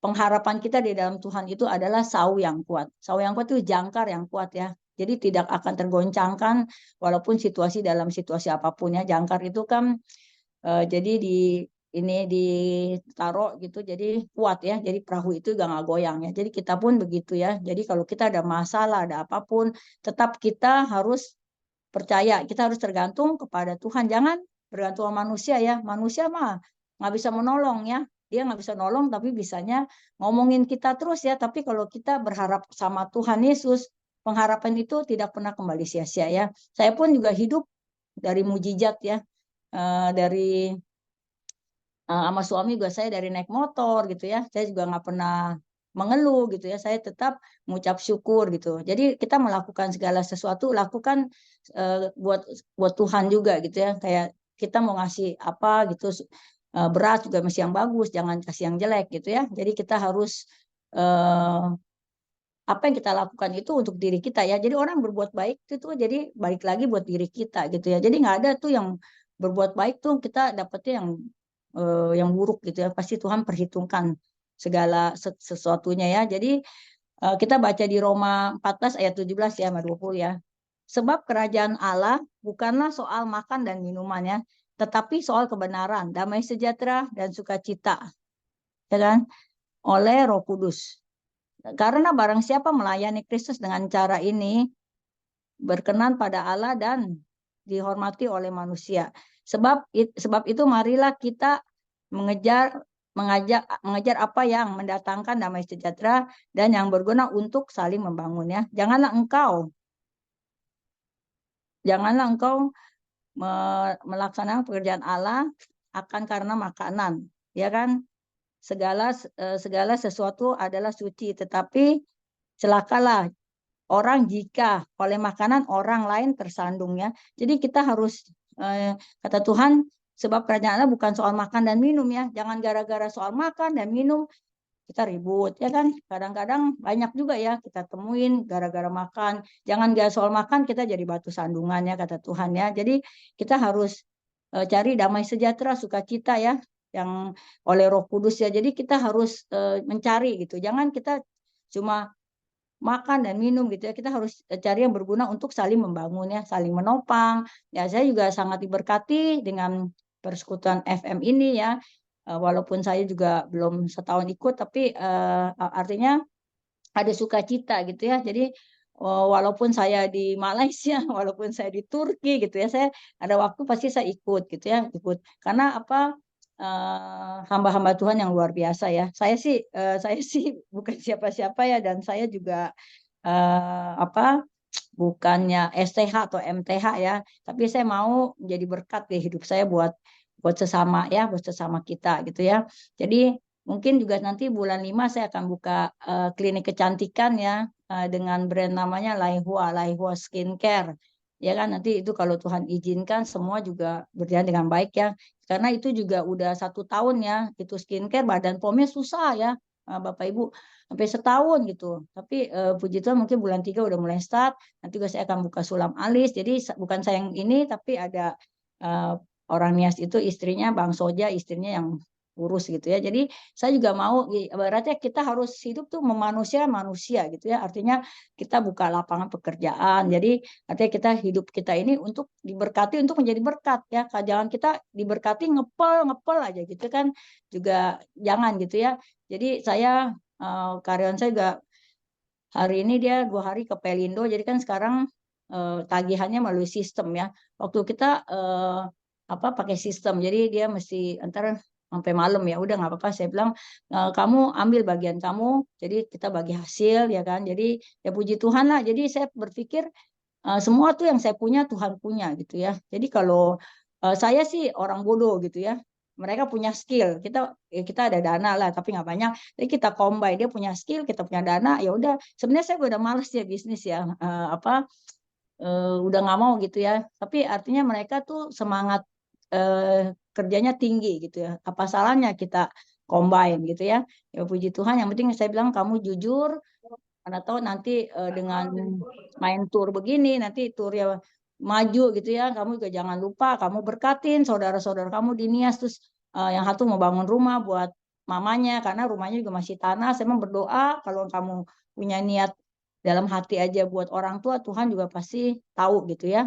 pengharapan kita di dalam Tuhan itu adalah sau yang kuat. Sau yang kuat itu jangkar yang kuat ya. Jadi tidak akan tergoncangkan walaupun situasi dalam situasi apapun ya. Jangkar itu kan jadi ini ditaruh gitu, jadi kuat ya. Jadi perahu itu gak goyang ya. Jadi kita pun begitu ya. Jadi kalau kita ada masalah, ada apapun, tetap kita harus percaya. Kita harus tergantung kepada Tuhan. Jangan bergantung sama manusia ya. Manusia mah nggak bisa menolong ya. Dia nggak bisa nolong, tapi bisanya ngomongin kita terus ya. Tapi kalau kita berharap sama Tuhan Yesus, pengharapan itu tidak pernah kembali sia-sia ya. Saya pun juga hidup dari mujizat ya. Dari sama suami juga saya dari naik motor gitu ya. Saya juga nggak pernah mengeluh gitu ya. Saya tetap mengucap syukur gitu. Jadi kita melakukan segala sesuatu, lakukan buat Tuhan juga gitu ya. Kayak kita mau ngasih apa gitu, beras juga masih yang bagus, jangan kasih yang jelek gitu ya. Jadi kita harus eh, apa yang kita lakukan itu untuk diri kita ya. Jadi orang berbuat baik itu jadi balik lagi buat diri kita gitu ya. Jadi nggak ada tuh yang berbuat baik tuh kita dapetnya yang buruk gitu ya. Pasti Tuhan perhitungkan segala sesuatunya ya. Jadi kita baca di Roma 14 ayat 17 ya sama 20 ya. Sebab kerajaan Allah bukanlah soal makan dan minuman ya, tetapi soal kebenaran, damai sejahtera dan sukacita, ya kan? Oleh Roh Kudus. Karena barang siapa melayani Kristus dengan cara ini, berkenan pada Allah dan dihormati oleh manusia. Sebab itu marilah kita mengejar apa yang mendatangkan damai sejahtera dan yang berguna untuk saling membangun ya. Janganlah engkau melaksanakan pekerjaan Allah akan karena makanan, ya kan? Segala sesuatu adalah suci, tetapi celakalah orang jika oleh makanan orang lain tersandung ya. Jadi kita harus Kata Tuhan, sebab kerajaan Allah bukan soal makan dan minum ya. Jangan gara-gara soal makan dan minum kita ribut ya kan. Kadang-kadang banyak juga ya kita temuin gara-gara makan. Jangan gara soal makan kita jadi batu sandungan ya kata Tuhan ya. Jadi kita harus cari damai sejahtera, sukacita ya yang oleh Roh Kudus ya. Jadi kita harus mencari gitu. Jangan kita cuma makan dan minum gitu ya. Kita harus cari yang berguna untuk saling membangun ya, saling menopang. Ya, saya juga sangat diberkati dengan persekutuan FM ini ya. Walaupun saya juga belum setahun ikut, tapi artinya ada sukacita gitu ya. Jadi walaupun saya di Malaysia, walaupun saya di Turki gitu ya, saya ada waktu pasti saya ikut gitu ya, ikut. Karena apa? Hamba-hamba Tuhan yang luar biasa ya. Saya sih bukan siapa-siapa ya, dan saya juga apa bukannya STH atau MTH ya, tapi saya mau menjadi berkat di hidup saya buat sesama ya, buat sesama kita gitu ya. Jadi mungkin juga nanti bulan 5 saya akan buka klinik kecantikan ya, dengan brand namanya Laihua Skincare. Ya kan, nanti itu kalau Tuhan izinkan semua juga berjalan dengan baik ya. Karena itu juga udah 1 tahun ya, itu skincare badan pomnya susah ya, Bapak Ibu, sampai setahun gitu. Tapi puji Tuhan mungkin bulan 3 udah mulai start. Nanti juga saya akan buka sulam alis. Jadi bukan saya yang ini, tapi ada orang Nias itu istrinya Bang Soja, istrinya yang urus gitu ya. Jadi saya juga mau, berarti kita harus hidup tuh memanusia manusia gitu ya. Artinya kita buka lapangan pekerjaan. Jadi artinya kita hidup kita ini untuk diberkati, untuk menjadi berkat ya. Jangan kita diberkati ngepel aja gitu kan. Juga jangan gitu ya. Jadi saya karyawan saya juga hari ini dia 2 hari ke Pelindo. Jadi kan sekarang tagihannya melalui sistem ya. Waktu kita pakai sistem, jadi dia mesti antara sampai malam ya. Udah nggak apa-apa. Saya bilang kamu ambil bagian kamu. Jadi kita bagi hasil ya kan. Jadi ya puji Tuhan lah. Jadi saya berpikir semua tuh yang saya punya Tuhan punya gitu ya. Jadi kalau saya sih orang bodoh gitu ya. Mereka punya skill, kita ada dana lah tapi nggak banyak. Jadi kita combine, dia punya skill, kita punya dana, ya udah. Sebenarnya saya udah males ya bisnis ya, udah nggak mau gitu ya. Tapi artinya mereka tuh semangat kerjanya tinggi gitu ya. Apa salahnya kita combine gitu ya? Ya puji Tuhan. Yang penting saya bilang kamu jujur, karena tahu nanti dengan main tour begini, nanti tour ya maju gitu ya. Kamu juga jangan lupa, kamu berkatin saudara-saudara kamu di Nias. Terus yang satu mau bangun rumah buat mamanya, karena rumahnya juga masih tanah. Saya mau berdoa, kalau kamu punya niat dalam hati aja buat orang tua, Tuhan juga pasti tahu gitu ya,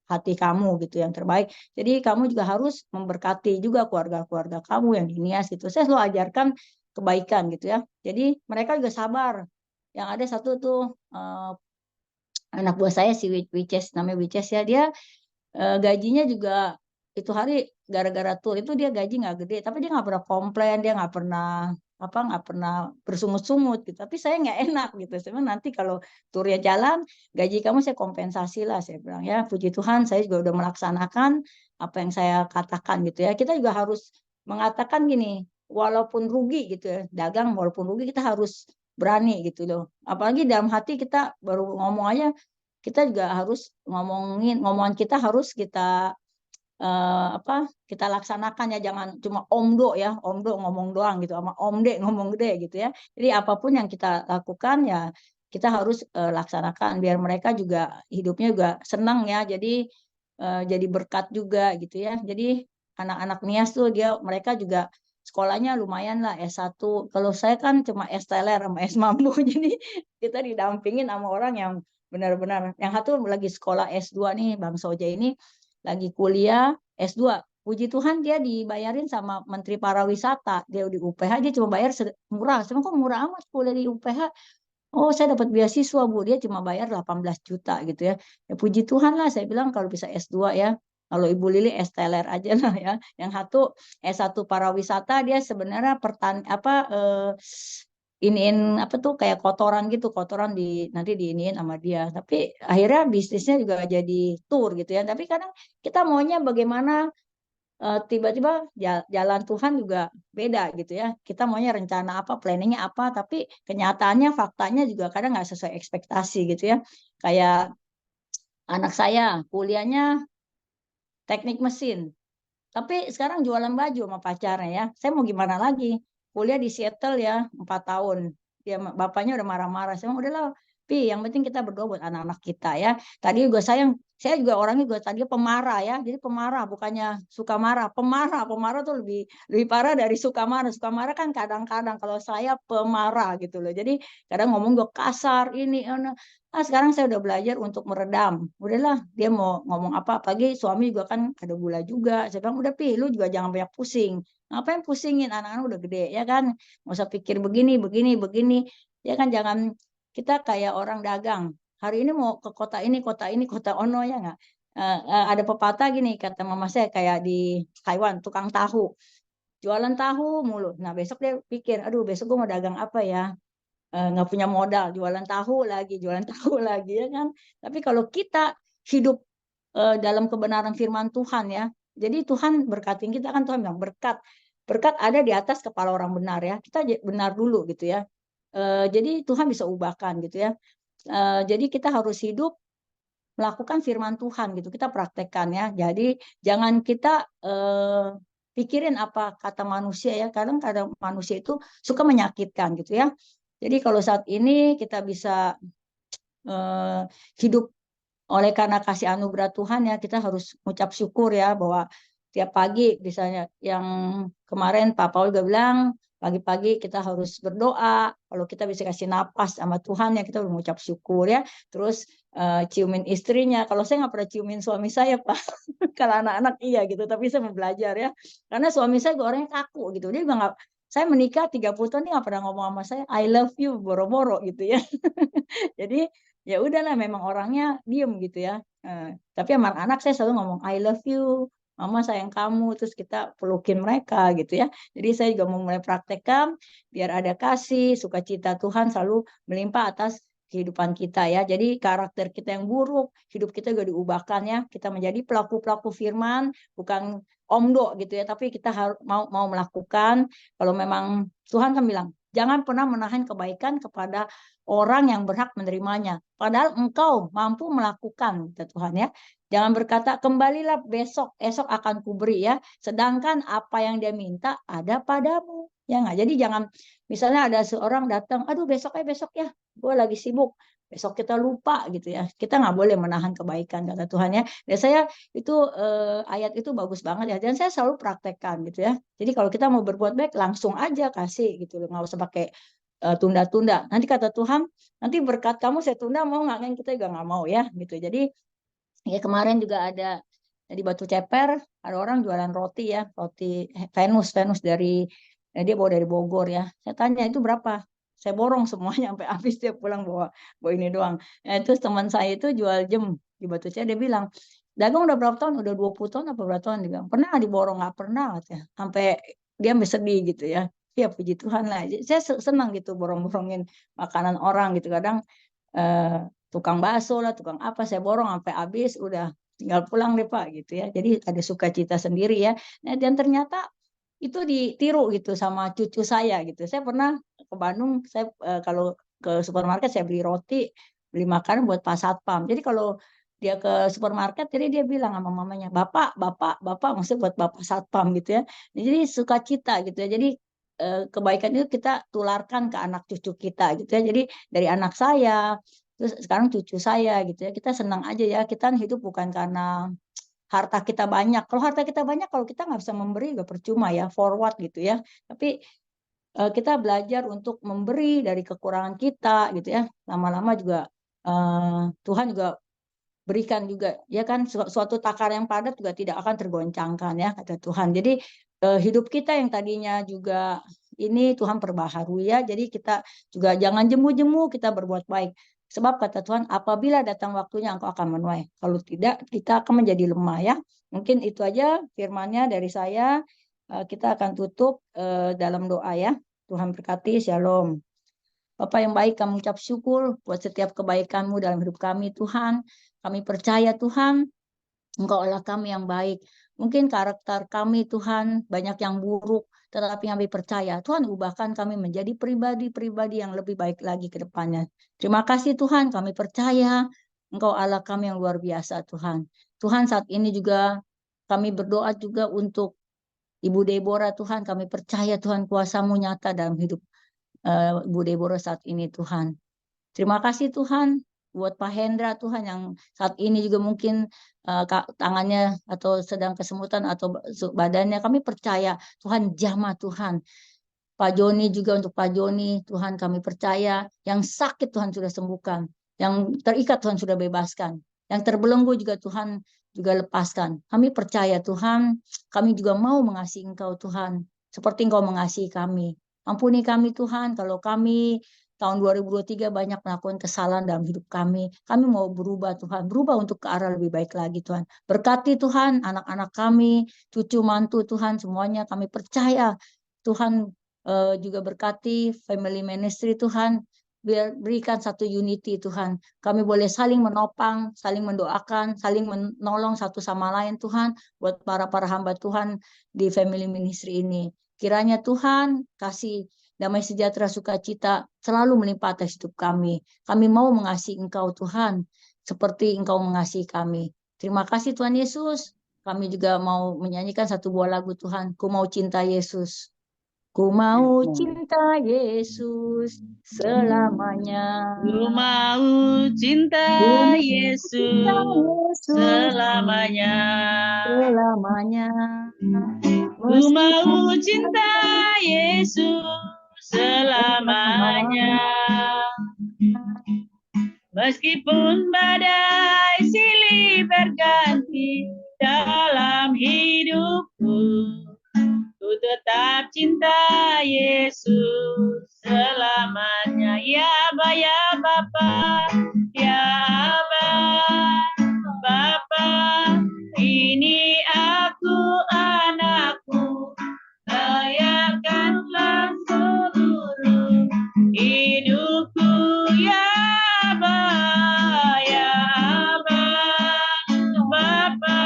hati kamu gitu yang terbaik. Jadi kamu juga harus memberkati juga keluarga-keluarga kamu yang di Nias gitu. Saya selalu ajarkan kebaikan gitu ya. Jadi mereka juga sabar. Yang ada satu tuh anak buah saya si Wices, namanya Wices ya, dia gajinya juga itu hari gara-gara tur itu dia gaji nggak gede, tapi dia nggak pernah komplain, dia nggak pernah bersungut-sungut gitu. Tapi saya nggak enak gitu. Saya bilang, nanti kalau turnya jalan, gaji kamu saya kompensasi lah, saya bilang ya. Puji Tuhan saya juga udah melaksanakan apa yang saya katakan gitu ya. Kita juga harus mengatakan gini, walaupun rugi gitu ya, dagang walaupun rugi kita harus berani gitu loh. Apalagi dalam hati kita baru ngomong aja, kita juga harus ngomongan kita harus kita kita laksanakan ya, jangan cuma omdo ya, omdo ngomong doang gitu, sama omde ngomong gede gitu ya. Jadi apapun yang kita lakukan ya kita harus laksanakan biar mereka juga hidupnya juga senang ya. Jadi berkat juga gitu ya. Jadi anak-anak Nias tuh mereka juga sekolahnya lumayan lah, S1. Kalau saya kan cuma S teler sama S mambu. Jadi kita didampingin sama orang yang benar-benar. Yang satu lagi sekolah S2 nih, Bang Soja ini lagi kuliah S2. Puji Tuhan dia dibayarin sama Menteri Pariwisata. Dia di UPH, dia cuma bayar murah. Saya kok murah amat kuliah di UPH. Oh, saya dapat beasiswa, Bu. Dia cuma bayar 18 juta gitu ya. Ya puji Tuhan lah, saya bilang kalau bisa S2 ya. Kalau Ibu Lili S teler aja lah ya. Yang satu S1 Pariwisata, dia sebenarnya iniin apa tuh kayak kotoran gitu, kotoran nanti diiniin sama dia. Tapi akhirnya bisnisnya juga jadi tour gitu ya. Tapi kadang kita maunya bagaimana, tiba-tiba jalan Tuhan juga beda gitu ya. Kita maunya rencana apa, planningnya apa, tapi kenyataannya, faktanya juga kadang nggak sesuai ekspektasi gitu ya. Kayak anak saya kuliahnya teknik mesin. Tapi sekarang jualan baju sama pacarnya ya. Saya mau gimana lagi? Kuliah di Seattle ya, 4 tahun. Dia bapaknya udah marah-marah. Saya bilang, udahlah, Pi, yang penting kita berdoa buat anak-anak kita ya. Tadi juga saya juga orangnya juga tadi pemarah ya. Jadi pemarah bukannya suka marah. Pemarah, pemarah tuh lebih lebih parah dari suka marah. Suka marah kan kadang-kadang, kalau saya pemarah gitu loh. Jadi kadang ngomong gue kasar ini. Sekarang saya udah belajar untuk meredam. Udahlah, dia mau ngomong apa, apalagi suami juga kan ada gula juga. Saya bilang, udah Pi, lu juga jangan banyak pusing. Ngapain pusingin, anak-anak udah gede ya kan. Nggak usah pikir begini, begini, begini. Ya kan, jangan kita kayak orang dagang. Hari ini mau ke kota ini, kota ini, kota ono ya nggak. Ada pepatah gini, kata mama saya, kayak di Taiwan, tukang tahu. Jualan tahu mulu. Nah besok dia pikir, aduh besok gue mau dagang apa ya. Nggak punya modal, jualan tahu lagi, jualan tahu lagi ya kan. Tapi kalau kita hidup dalam kebenaran firman Tuhan ya, jadi Tuhan berkatin kita kan, Tuhan bilang berkat, berkat ada di atas kepala orang benar ya. Kita benar dulu gitu ya. Jadi Tuhan bisa ubahkan gitu ya. Jadi kita harus hidup melakukan firman Tuhan gitu, kita praktekkan ya. Jadi jangan kita pikirin apa kata manusia ya. Kadang-kadang manusia itu suka menyakitkan gitu ya. Jadi kalau saat ini kita bisa hidup oleh karena kasih anugerah Tuhan ya, kita harus mengucap syukur ya, bahwa tiap pagi misalnya yang kemarin Pak Paul juga bilang, pagi-pagi kita harus berdoa. Kalau kita bisa kasih napas sama Tuhan ya, kita mengucap syukur ya. Terus ciumin istrinya. Kalau saya nggak pernah ciumin suami saya Pak. Kalau anak-anak iya gitu, tapi saya mau belajar ya. Karena suami saya orangnya kaku gitu. Dia juga nggak, saya menikah 30 tahun dia nggak pernah ngomong sama saya I love you, boro-boro gitu ya. Jadi ya udahlah, memang orangnya diem gitu ya. Tapi sama anak saya selalu ngomong I love you, mama sayang kamu, terus kita pelukin mereka gitu ya. Jadi saya juga mau mulai praktekkan biar ada kasih, sukacita Tuhan selalu melimpah atas kehidupan kita ya. Jadi karakter kita yang buruk, hidup kita juga diubahkan ya. Kita menjadi pelaku-pelaku firman, bukan omdo gitu ya, tapi kita harus mau melakukan. Kalau memang Tuhan kan bilang, jangan pernah menahan kebaikan kepada orang yang berhak menerimanya. Padahal engkau mampu melakukan, kata Tuhan ya. Jangan berkata, kembalilah besok, esok akan kuberi ya. Sedangkan apa yang dia minta ada padamu. Ya nggak? Jadi jangan, misalnya ada seorang datang, aduh besok ya, gue lagi sibuk. Besok kita lupa gitu ya. Kita nggak boleh menahan kebaikan, kata Tuhan ya. Dan saya itu ayat itu bagus banget ya. Dan saya selalu praktekkan gitu ya. Jadi kalau kita mau berbuat baik, langsung aja kasih gitu loh. Nggak usah pakai tunda-tunda. Nanti kata Tuhan, nanti berkat kamu saya tunda, mau nggak? Kan kita juga nggak mau ya gitu. Jadi ya kemarin juga ada di Batu Ceper, ada orang jualan roti ya, roti Venus dari dia bawa dari Bogor ya. Saya tanya itu berapa? Saya borong semuanya sampai habis, dia pulang bawa bawa ini doang. Terus teman saya itu jual jem di Batu Ceper, dia bilang, dagang udah berapa tahun? Udah 20 tahun apa berapa tahun? Dia bilang, pernah diborong? Nggak pernah katanya. Sampai dia sedih gitu ya. Ya puji Tuhan lah. Saya senang gitu borong-borongin makanan orang gitu. Kadang tukang bakso lah, tukang apa, saya borong sampai habis, udah tinggal pulang deh Pak gitu ya. Jadi ada sukacita sendiri ya. Nah, dan ternyata itu ditiru gitu sama cucu saya gitu. Saya pernah ke Bandung, saya kalau ke supermarket saya beli roti, beli makanan buat Pak Satpam. Jadi kalau dia ke supermarket, jadi dia bilang sama mamanya, Bapak, Bapak, Bapak, maksudnya buat Bapak Satpam gitu ya. Jadi sukacita gitu ya. Jadi kebaikan itu kita tularkan ke anak cucu kita gitu ya. Jadi dari anak saya, terus sekarang cucu saya gitu ya, kita senang aja ya. Kita hidup bukan karena harta kita banyak. Kalau harta kita banyak, kalau kita nggak bisa memberi, udah percuma ya, forward gitu ya. Tapi kita belajar untuk memberi dari kekurangan kita gitu ya. Lama-lama juga Tuhan juga berikan juga ya kan, suatu takar yang padat juga tidak akan tergoncangkan ya, kata Tuhan. Jadi hidup kita yang tadinya juga ini Tuhan perbaharui ya. Jadi kita juga jangan jemu-jemu, kita berbuat baik. Sebab kata Tuhan, apabila datang waktunya engkau akan menuai. Kalau tidak, kita akan menjadi lemah ya. Mungkin itu aja firman-Nya dari saya. Kita akan tutup dalam doa ya. Tuhan berkati, shalom. Bapak yang baik, kami ucap syukur buat setiap kebaikan-Mu dalam hidup kami, Tuhan. Kami percaya, Tuhan, Engkau adalah kami yang baik. Mungkin karakter kami, Tuhan, banyak yang buruk, tetapi kami percaya, Tuhan, ubahkan kami menjadi pribadi-pribadi yang lebih baik lagi ke depannya. Terima kasih, Tuhan, kami percaya Engkau Allah kami yang luar biasa, Tuhan. Tuhan, saat ini juga Kami berdoa juga untuk Ibu Deborah Tuhan, kami percaya Tuhan kuasa-Mu nyata dalam hidup Ibu Deborah saat ini Tuhan. Terima kasih Tuhan buat Pak Hendra Tuhan yang saat ini juga mungkin tangannya atau sedang kesemutan atau badannya. Kami percaya Tuhan jamah Tuhan. Pak Joni juga untuk Pak Joni Tuhan kami percaya yang sakit Tuhan sudah sembuhkan. Yang terikat Tuhan sudah bebaskan. Yang terbelenggu juga Tuhan juga lepaskan. Kami percaya Tuhan, kami juga mau mengasihi Engkau Tuhan. Seperti Engkau mengasihi kami. Ampuni kami Tuhan, kalau kami tahun 2023 banyak melakukan kesalahan dalam hidup kami. Kami mau berubah Tuhan, berubah untuk ke arah lebih baik lagi Tuhan. Berkati Tuhan, anak-anak kami, cucu mantu Tuhan, semuanya kami percaya. Tuhan juga berkati family ministry Tuhan. Berikan satu unity Tuhan. Kami boleh saling menopang, saling mendoakan, saling menolong satu sama lain Tuhan. Buat para hamba Tuhan di family ministry ini. Kiranya Tuhan kasih damai sejahtera sukacita selalu melimpah atas hidup kami. Kami mau mengasihi Engkau Tuhan. Seperti Engkau mengasihi kami. Terima kasih Tuhan Yesus. Kami juga mau menyanyikan satu buah lagu Tuhan. Ku mau cinta Yesus. Ku mau cinta Yesus selamanya. Ku mau cinta Yesus selamanya. Ku mau cinta Yesus selamanya. Meskipun badai silih berganti dalam hidupku, ku tetap cinta Yesus selamanya. Ya Aba, ya Bapa, ya Aba, Bapa, ini aku anakmu, layakkanlah seluruh hidupku. Ya Aba, ya Aba, Bapa,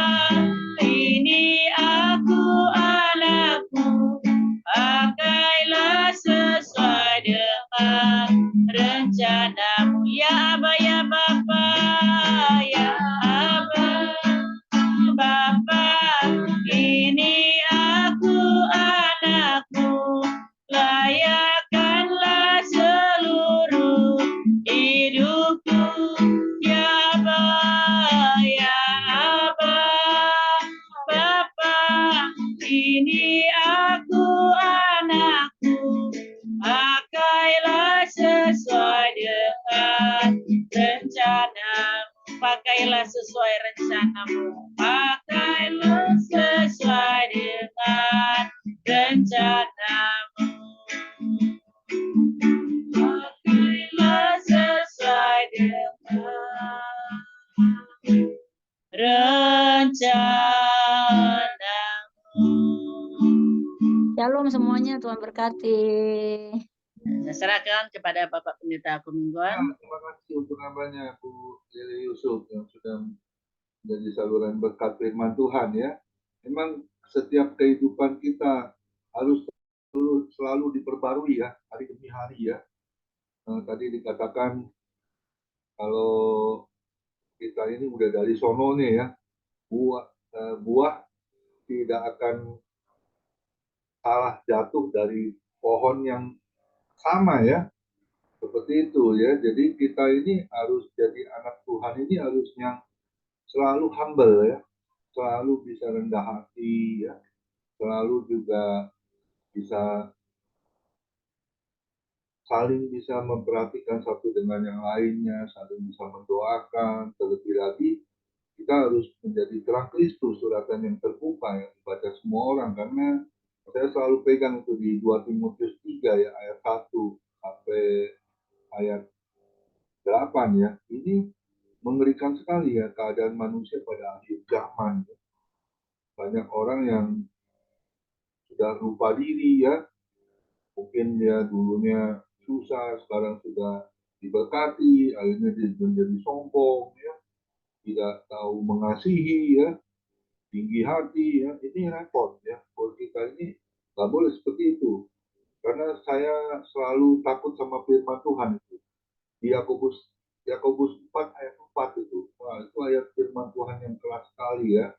ini aku anakmu, pakailah sesuai dengan rencanamu. Ya Aba, ya Bapa, ya Aba, Bapa, ini aku anakmu, layakkanlah seluruh hidupku. Ya Aba, ya Aba, Bapa, ini aku anakmu, pakailah sesuai dengan rencanamu. Pakailah sesuai rencanamu. Pakailah sesuai dengan rencanamu. Pakailah sesuai dengan rencanamu. Shalom semuanya, Tuhan berkati. Saya serahkan kepada Bapak Pendeta Agung Mingguan. Terima kasih untuk hambanya Bu Lili Yusuf yang sudah menjadi saluran berkat firman Tuhan ya. Memang setiap kehidupan kita harus selalu diperbarui ya, hari demi hari ya. Tadi dikatakan kalau kita ini udah dari sono nih ya, buah tidak akan salah jatuh dari pohon yang sama ya. Seperti itu ya. Jadi kita ini harus jadi anak Tuhan ini harus yang selalu humble ya. Selalu bisa rendah hati ya. Selalu juga bisa saling bisa memperhatikan satu dengan yang lainnya, saling bisa mendoakan. Terlebih lagi kita harus menjadi terang Kristus, suratan yang terbuka yang dibaca semua orang, karena saya selalu pegang itu di 2 Timotius 3 ya ayat 1 sampai ayat 8 ya. Ini mengerikan sekali ya keadaan manusia pada akhir zaman. Ya. Banyak orang yang sudah lupa diri ya. Mungkin dia dulunya susah, sekarang sudah diberkati, akhirnya dia menjadi sombong ya. Tidak tahu mengasihi ya. Tinggi hati ya. Ini repot ya. Buat kita ini nggak boleh seperti itu. Karena saya selalu takut sama firman Tuhan itu. Di Yakobus 4 ayat 4 itu. Wah, itu ayat firman Tuhan yang keras sekali ya.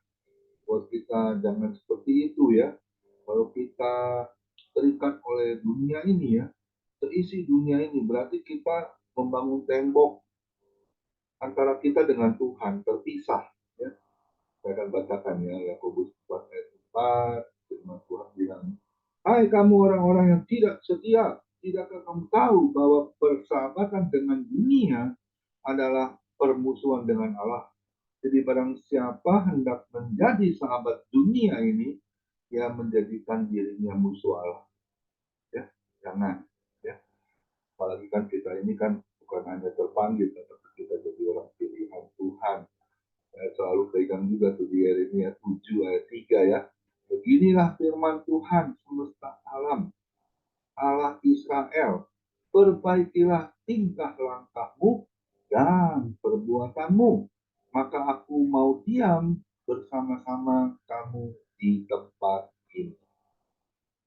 buat kita jangan seperti itu ya. Kalau kita terikat oleh dunia ini ya, terisi dunia ini, berarti kita membangun tembok antara kita dengan Tuhan, terpisah. Ya. Saya akan bacakan ya, Yakobus 4 ayat 4, firman Tuhan bilang, hai kamu orang-orang yang tidak setia, tidakkah kamu tahu bahwa persahabatan dengan dunia adalah permusuhan dengan Allah? Jadi barang siapa hendak menjadi sahabat dunia ini, ia menjadikan dirinya musuh Allah. Ya, jangan. Ya. Apalagi kan kita ini kan bukan hanya terpanggil, tetapi kita jadi orang pilihan Tuhan. Saya selalu pegang juga tuh di Yeremia 7 ayat 3 ya. Beginilah firman Tuhan semesta alam, Allah Israel, perbaikilah tingkah langkahmu dan perbuatanmu, maka aku mau diam bersama-sama kamu di tempat ini.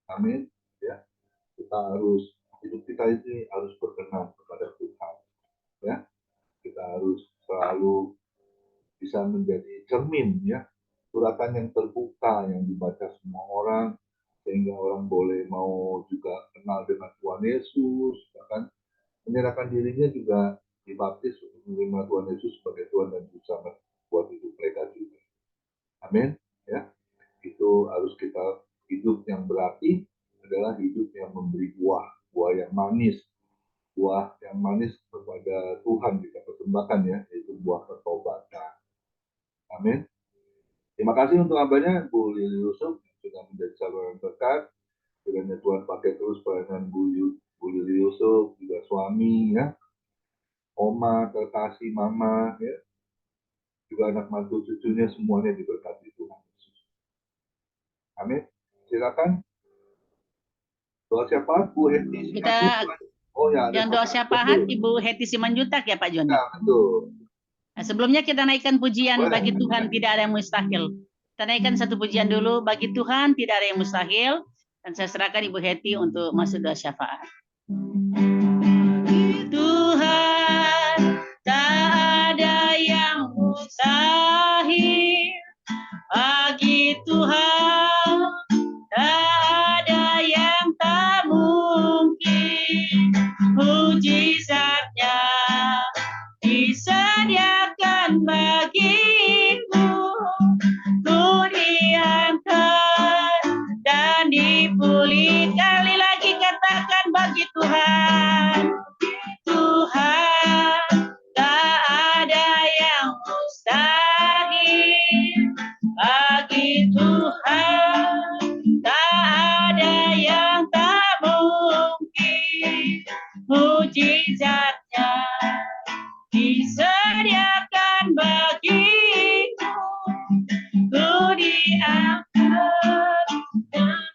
Amin. Ya, kita harus, hidup kita ini harus berkenan kepada Tuhan. Ya, kita harus selalu bisa menjadi cermin ya, suratan yang terbuka yang dibaca semua orang, sehingga orang boleh mau juga kenal dengan Tuhan Yesus, bahkan menyerahkan dirinya juga dibaptis untuk menerima Tuhan Yesus sebagai Tuhan dan Juru Selamat buat hidup mereka juga. Amin. Ya, itu harus kita hidup yang berarti adalah hidup yang memberi buah, buah yang manis, buah yang manis kepada Tuhan kita persembahkan ya, yaitu buah pertobatan. Amin. Terima kasih untuk abahnya Bu Lili Yusuf yang sudah menjadi saluran berkat. Kiranya Tuhan pakai terus pelayanan Bu Lili Yusuf, juga suami ya, oma, kekasih, mama ya, juga anak mantu cucunya semuanya diberkati Tuhan Yesus. Amin. Silakan. Doa syafaat Bu Heti. Kita Oh ya, yang doa syafaat Ibu Heti Simanjuntak ya Pak Joni. Ya, betul. Nah, sebelumnya kita naikkan pujian Boleh. bagi Tuhan tidak ada yang mustahil. Kita naikkan satu pujian dulu, bagi Tuhan tidak ada yang mustahil. Dan saya serahkan Ibu Heti untuk masuk doa syafaat. Tuhan tak ada yang mustahil, bagi Tuhan tak ada yang tak mungkin. Mujizatnya disediakan bagiku, ku diangkat dan dipulihkan. Kali lagi katakan bagi Tuhan, Tuhan tak ada yang mustahil, bagi Tuhan tak ada yang tak mungkin. Mujizatnya disediakan bagiku, ku diangkat.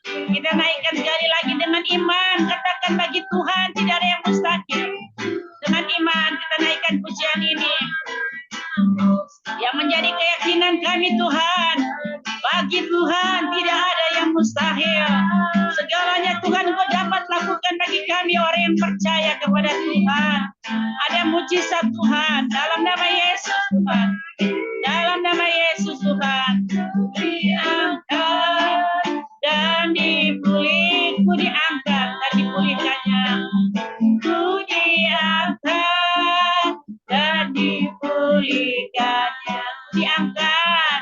Kita naikkan sekali lagi dengan iman, katakan bagi Tuhan tidak ada yang mustahil. Dengan iman kita naikkan pujian ini yang menjadi keyakinan kami. Tuhan, bagi Tuhan tidak ada yang mustahil. Segalanya Tuhan Kau dapat lakukan bagi kami orang yang percaya kepada Tuhan. Ada mujizat Tuhan dalam nama Yesus Tuhan. Dalam nama Yesus Tuhan. Diangkat dan dipulih, ku diangkat dan dipulihkannya. Ku diangkat dan dipulihkannya. Diangkat,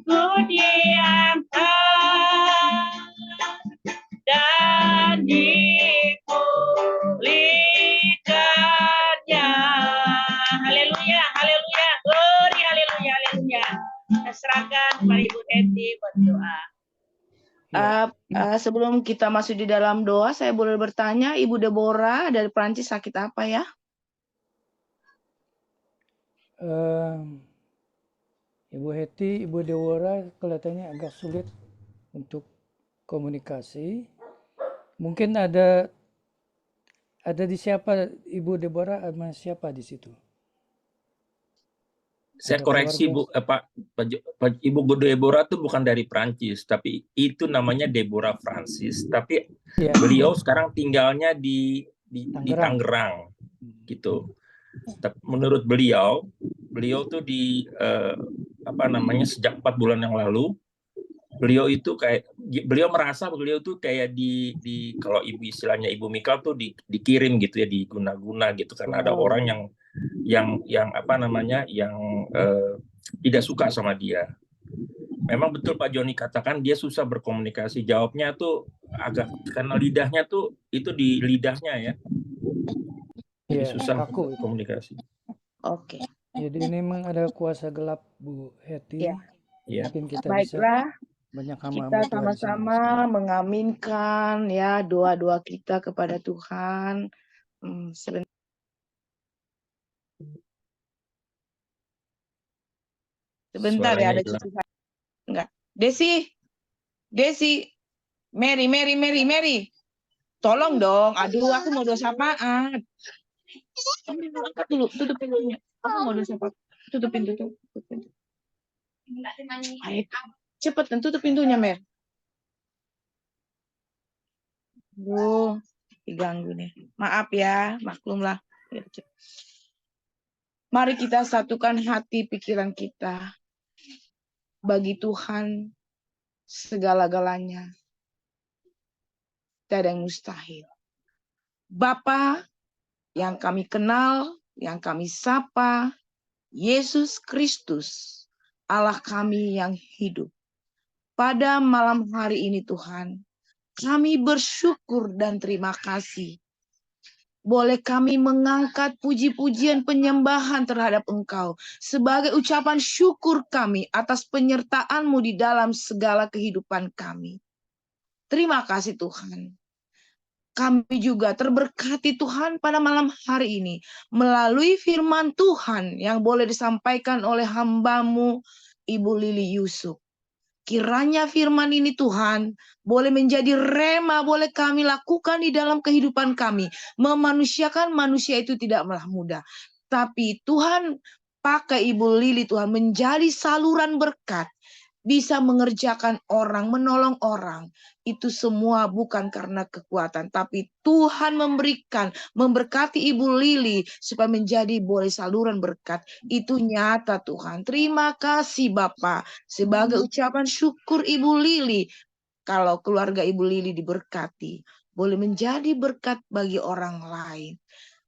ku diangkat dan dipulihkannya. Haleluya, haleluya, glory, haleluya, haleluya. Kita serahkan kepada Ibu Heti berdoa. Sebelum kita masuk di dalam doa, saya boleh bertanya, Ibu Deborah dari Prancis sakit apa ya? Ibu Heti, Ibu Deborah kelihatannya agak sulit untuk komunikasi. Mungkin ada di siapa Ibu Deborah, sama siapa di situ? Saya Ada koreksi keluarga? Ibu Deborah itu bukan dari Prancis, tapi itu namanya Deborah Francis. Tapi Ya. beliau sekarang tinggalnya di Tangerang. Tangerang, gitu. Menurut beliau tuh sejak 4 bulan yang lalu beliau itu kayak beliau merasa beliau tuh kayak di kalau istilahnya Ibu Mikal tuh dikirim gitu ya, diguna-guna gitu karena ada orang yang apa namanya yang tidak suka sama dia. Memang betul Pak Joni katakan dia susah berkomunikasi, jawabnya tuh agak karena lidahnya tuh itu di lidahnya ya, jadi susah komunikasi. Oke. Jadi ini memang ada kuasa gelap Bu Heti. Ya. Ya. Mungkin kita Baiklah, bisa banyak kita hamba-hamba Tuhan di sini. sama-sama mengaminkan ya doa-doa kita kepada Tuhan. Sebentar ya, Suaranya ada hilang. cuci saya. Enggak. Desi, Mary. Tolong dong. Aduh, aku mau dosa apaan? Angkat dulu, tutup pintunya. Aku mau dosa apa? Tutup pintu. Ayo, cepet, tutup pintunya, Mer. Aduh, diganggu nih. Maaf ya, maklumlah. Mari kita satukan hati pikiran kita. Bagi Tuhan, segala-galanya. Tidak ada yang mustahil. Bapa yang kami kenal, yang kami sapa, Yesus Kristus, Allah kami yang hidup. Pada malam hari ini Tuhan, kami bersyukur dan terima kasih. Boleh kami mengangkat puji-pujian penyembahan terhadap Engkau sebagai ucapan syukur kami atas penyertaan-Mu di dalam segala kehidupan kami. Terima kasih Tuhan. Kami juga terberkati Tuhan pada malam hari ini melalui firman Tuhan yang boleh disampaikan oleh hamba-Mu Ibu Lili Yusuf. Kiranya firman ini Tuhan boleh menjadi rema, boleh kami lakukan di dalam kehidupan kami. Memanusiakan manusia itu tidaklah mudah. Tapi Tuhan pakai Ibu Lili Tuhan menjadi saluran berkat. Bisa mengerjakan orang, menolong orang. Itu semua bukan karena kekuatan. Tapi Tuhan memberkati Ibu Lili supaya menjadi boleh saluran berkat. Itu nyata Tuhan. Terima kasih Bapak. Sebagai ucapan syukur Ibu Lili. Kalau keluarga Ibu Lili diberkati. Boleh menjadi berkat bagi orang lain.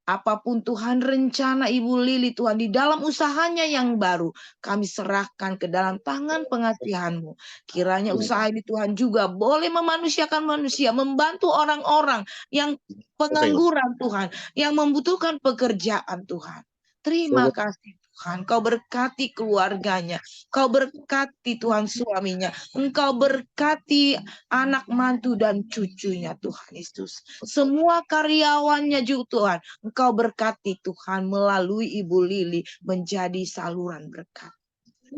Apapun Tuhan rencana Ibu Lili Tuhan di dalam usahanya yang baru. Kami serahkan ke dalam tangan pengasihan-Mu. Kiranya usaha ini Tuhan juga boleh memanusiakan manusia. Membantu orang-orang yang pengangguran Tuhan. Yang membutuhkan pekerjaan Tuhan. Terima kasih Tuhan. Kau berkati keluarganya. Kau berkati Tuhan suaminya. Engkau berkati anak mantu dan cucunya Tuhan Yesus. Semua karyawannya juga Tuhan. Engkau berkati Tuhan melalui Ibu Lili menjadi saluran berkat.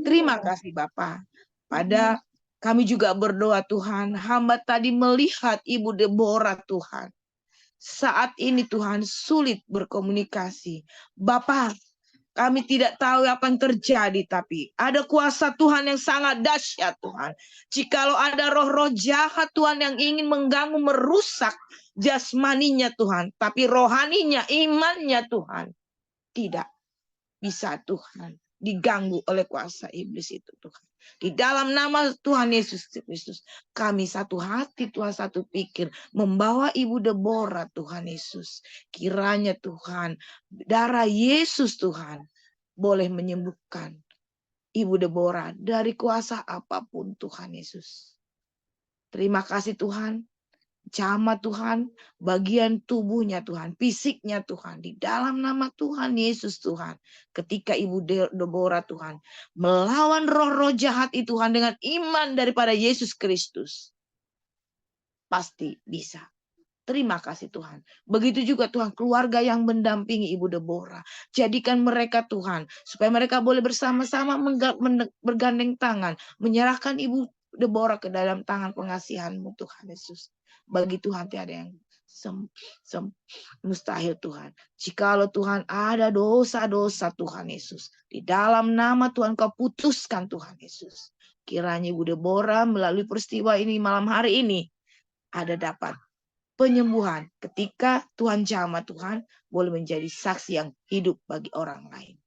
Terima kasih Bapa. Pada kami juga berdoa Tuhan. Hamba tadi melihat Ibu Deborah Tuhan. Saat ini Tuhan sulit berkomunikasi. Bapa, kami tidak tahu apa yang terjadi, tapi ada kuasa Tuhan yang sangat dahsyat Tuhan. Jikalau ada roh-roh jahat Tuhan yang ingin mengganggu, merusak jasmaninya Tuhan, tapi rohaninya, imannya Tuhan, tidak bisa Tuhan diganggu oleh kuasa iblis itu Tuhan. Di dalam nama Tuhan Yesus Kristus, kami satu hati Tuhan, satu pikir, membawa Ibu Deborah Tuhan Yesus. Kiranya Tuhan, darah Yesus Tuhan, boleh menyembuhkan Ibu Deborah dari kuasa apapun Tuhan Yesus. Terima kasih Tuhan. Jamah Tuhan, bagian tubuhnya Tuhan, fisiknya Tuhan, di dalam nama Tuhan Yesus Tuhan. Ketika Ibu Deborah Tuhan melawan roh-roh jahat itu Tuhan dengan iman daripada Yesus Kristus, pasti bisa. Terima kasih Tuhan. Begitu juga Tuhan keluarga yang mendampingi Ibu Deborah. Jadikan mereka Tuhan, supaya mereka boleh bersama-sama bergandeng tangan, menyerahkan Ibu Deborah ke dalam tangan pengasihan-Mu Tuhan Yesus. Bagi Tuhan tiada yang mustahil Tuhan. Jikalau Tuhan ada dosa-dosa Tuhan Yesus, di dalam nama Tuhan Kau putuskan Tuhan Yesus. Kiranya Ibu Deborah melalui peristiwa ini malam hari ini ada dapat penyembuhan ketika Tuhan jamah Tuhan boleh menjadi saksi yang hidup bagi orang lain.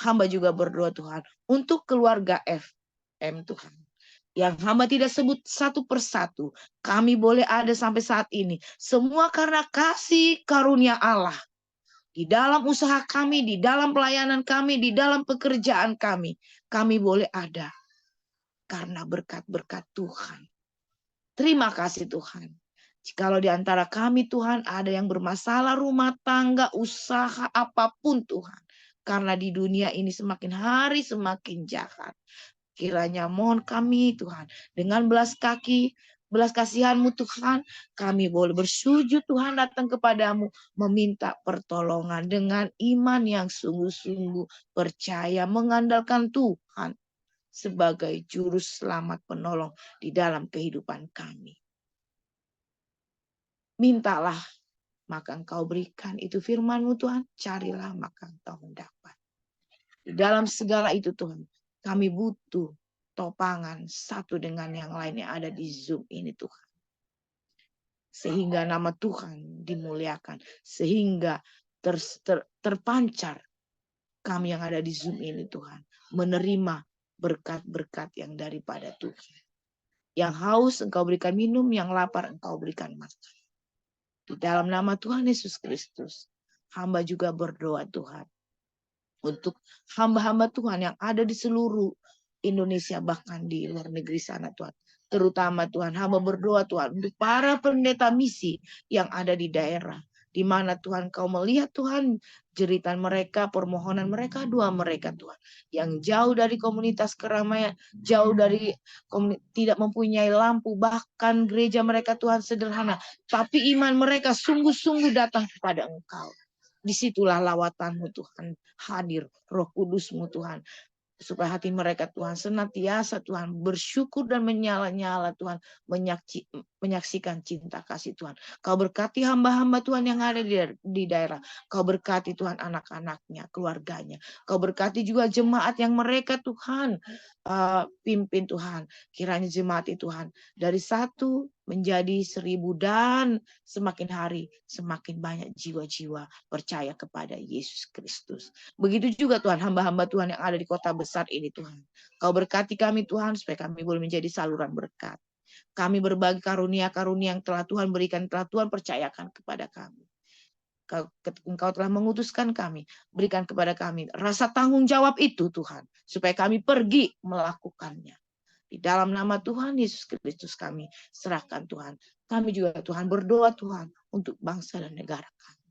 Hamba juga berdoa Tuhan untuk keluarga FM Tuhan. yang hamba tidak sebut satu persatu, kami boleh ada sampai saat ini. Semua karena kasih karunia Allah. Di dalam usaha kami, di dalam pelayanan kami, di dalam pekerjaan kami boleh ada. Karena berkat-berkat Tuhan. Terima kasih Tuhan. Jikalau di antara kami Tuhan ada yang bermasalah rumah tangga, usaha apapun Tuhan. Karena di dunia ini semakin hari semakin jahat. Kiranya mohon kami Tuhan, dengan belas kasihan-Mu Tuhan, kami boleh bersujud Tuhan datang kepadamu, meminta pertolongan dengan iman yang sungguh-sungguh percaya mengandalkan Tuhan sebagai juru selamat penolong di dalam kehidupan kami. Mintalah, maka Engkau berikan, itu firman-Mu Tuhan, carilah maka Engkau mendapat. Di dalam segala itu Tuhan, kami butuh topangan satu dengan yang lain yang ada di Zoom ini Tuhan. Sehingga nama Tuhan dimuliakan. Sehingga terpancar kami yang ada di Zoom ini Tuhan. Menerima berkat-berkat yang daripada Tuhan. Yang haus Engkau berikan minum, yang lapar Engkau berikan makan. Di dalam nama Tuhan Yesus Kristus, hamba juga berdoa Tuhan. Untuk hamba-hamba Tuhan yang ada di seluruh Indonesia, bahkan di luar negeri sana Tuhan. Terutama Tuhan, hamba berdoa Tuhan untuk para pendeta misi yang ada di daerah. Di mana Tuhan Kau melihat Tuhan jeritan mereka, permohonan mereka, doa mereka Tuhan. Yang jauh dari komunitas keramaian, jauh dari tidak mempunyai lampu, bahkan gereja mereka Tuhan sederhana. Tapi iman mereka sungguh-sungguh datang kepada Engkau. Disitulah lawatan-Mu Tuhan hadir, Roh Kudus-Mu Tuhan. Supaya hati mereka Tuhan senantiasa Tuhan bersyukur dan menyala-nyala Tuhan, menyaksikan cinta kasih Tuhan. Kau berkati hamba-hamba Tuhan yang ada di daerah. Kau berkati Tuhan anak-anaknya, keluarganya. Kau berkati juga jemaat yang mereka Tuhan pimpin Tuhan. Kiranya jemaat itu Tuhan dari 1 menjadi 1000 dan semakin hari semakin banyak jiwa-jiwa percaya kepada Yesus Kristus. Begitu juga Tuhan hamba-hamba Tuhan yang ada di kota besar ini Tuhan. Kau berkati kami Tuhan supaya kami boleh menjadi saluran berkat. Kami berbagi karunia-karunia yang telah Tuhan berikan, telah Tuhan percayakan kepada kami. Engkau telah mengutuskan kami, berikan kepada kami rasa tanggung jawab itu Tuhan, supaya kami pergi melakukannya. Di dalam nama Tuhan Yesus Kristus kami serahkan Tuhan. Kami juga Tuhan berdoa Tuhan untuk bangsa dan negara kami.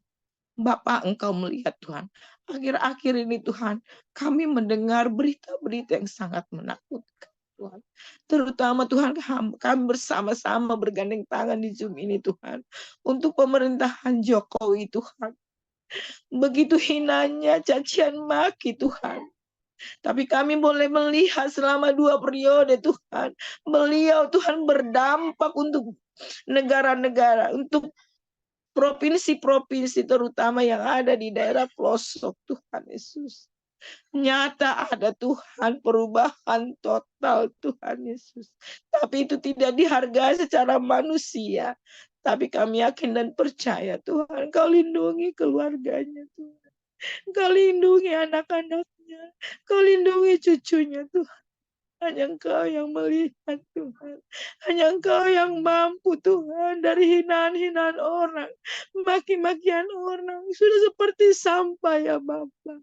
Bapa, Engkau melihat Tuhan, akhir-akhir ini Tuhan, kami mendengar berita-berita yang sangat menakutkan Tuhan. Terutama Tuhan, kami bersama-sama bergandeng tangan di Zoom ini Tuhan, untuk pemerintahan Jokowi Tuhan. Begitu hinanya cacian maki Tuhan. Tapi kami boleh melihat selama 2 periode Tuhan, beliau Tuhan berdampak untuk negara-negara, untuk provinsi-provinsi terutama yang ada di daerah pelosok Tuhan Yesus. Nyata ada Tuhan perubahan total Tuhan Yesus. Tapi itu tidak dihargai secara manusia. Tapi kami yakin dan percaya Tuhan, Kau lindungi keluarganya Tuhan. Kau lindungi anak-anaknya. Kau lindungi cucunya Tuhan. Hanya Engkau yang melihat Tuhan. Hanya Engkau yang mampu Tuhan. Dari hinaan-hinaan orang, maki-makian orang, sudah seperti sampah ya Bapa.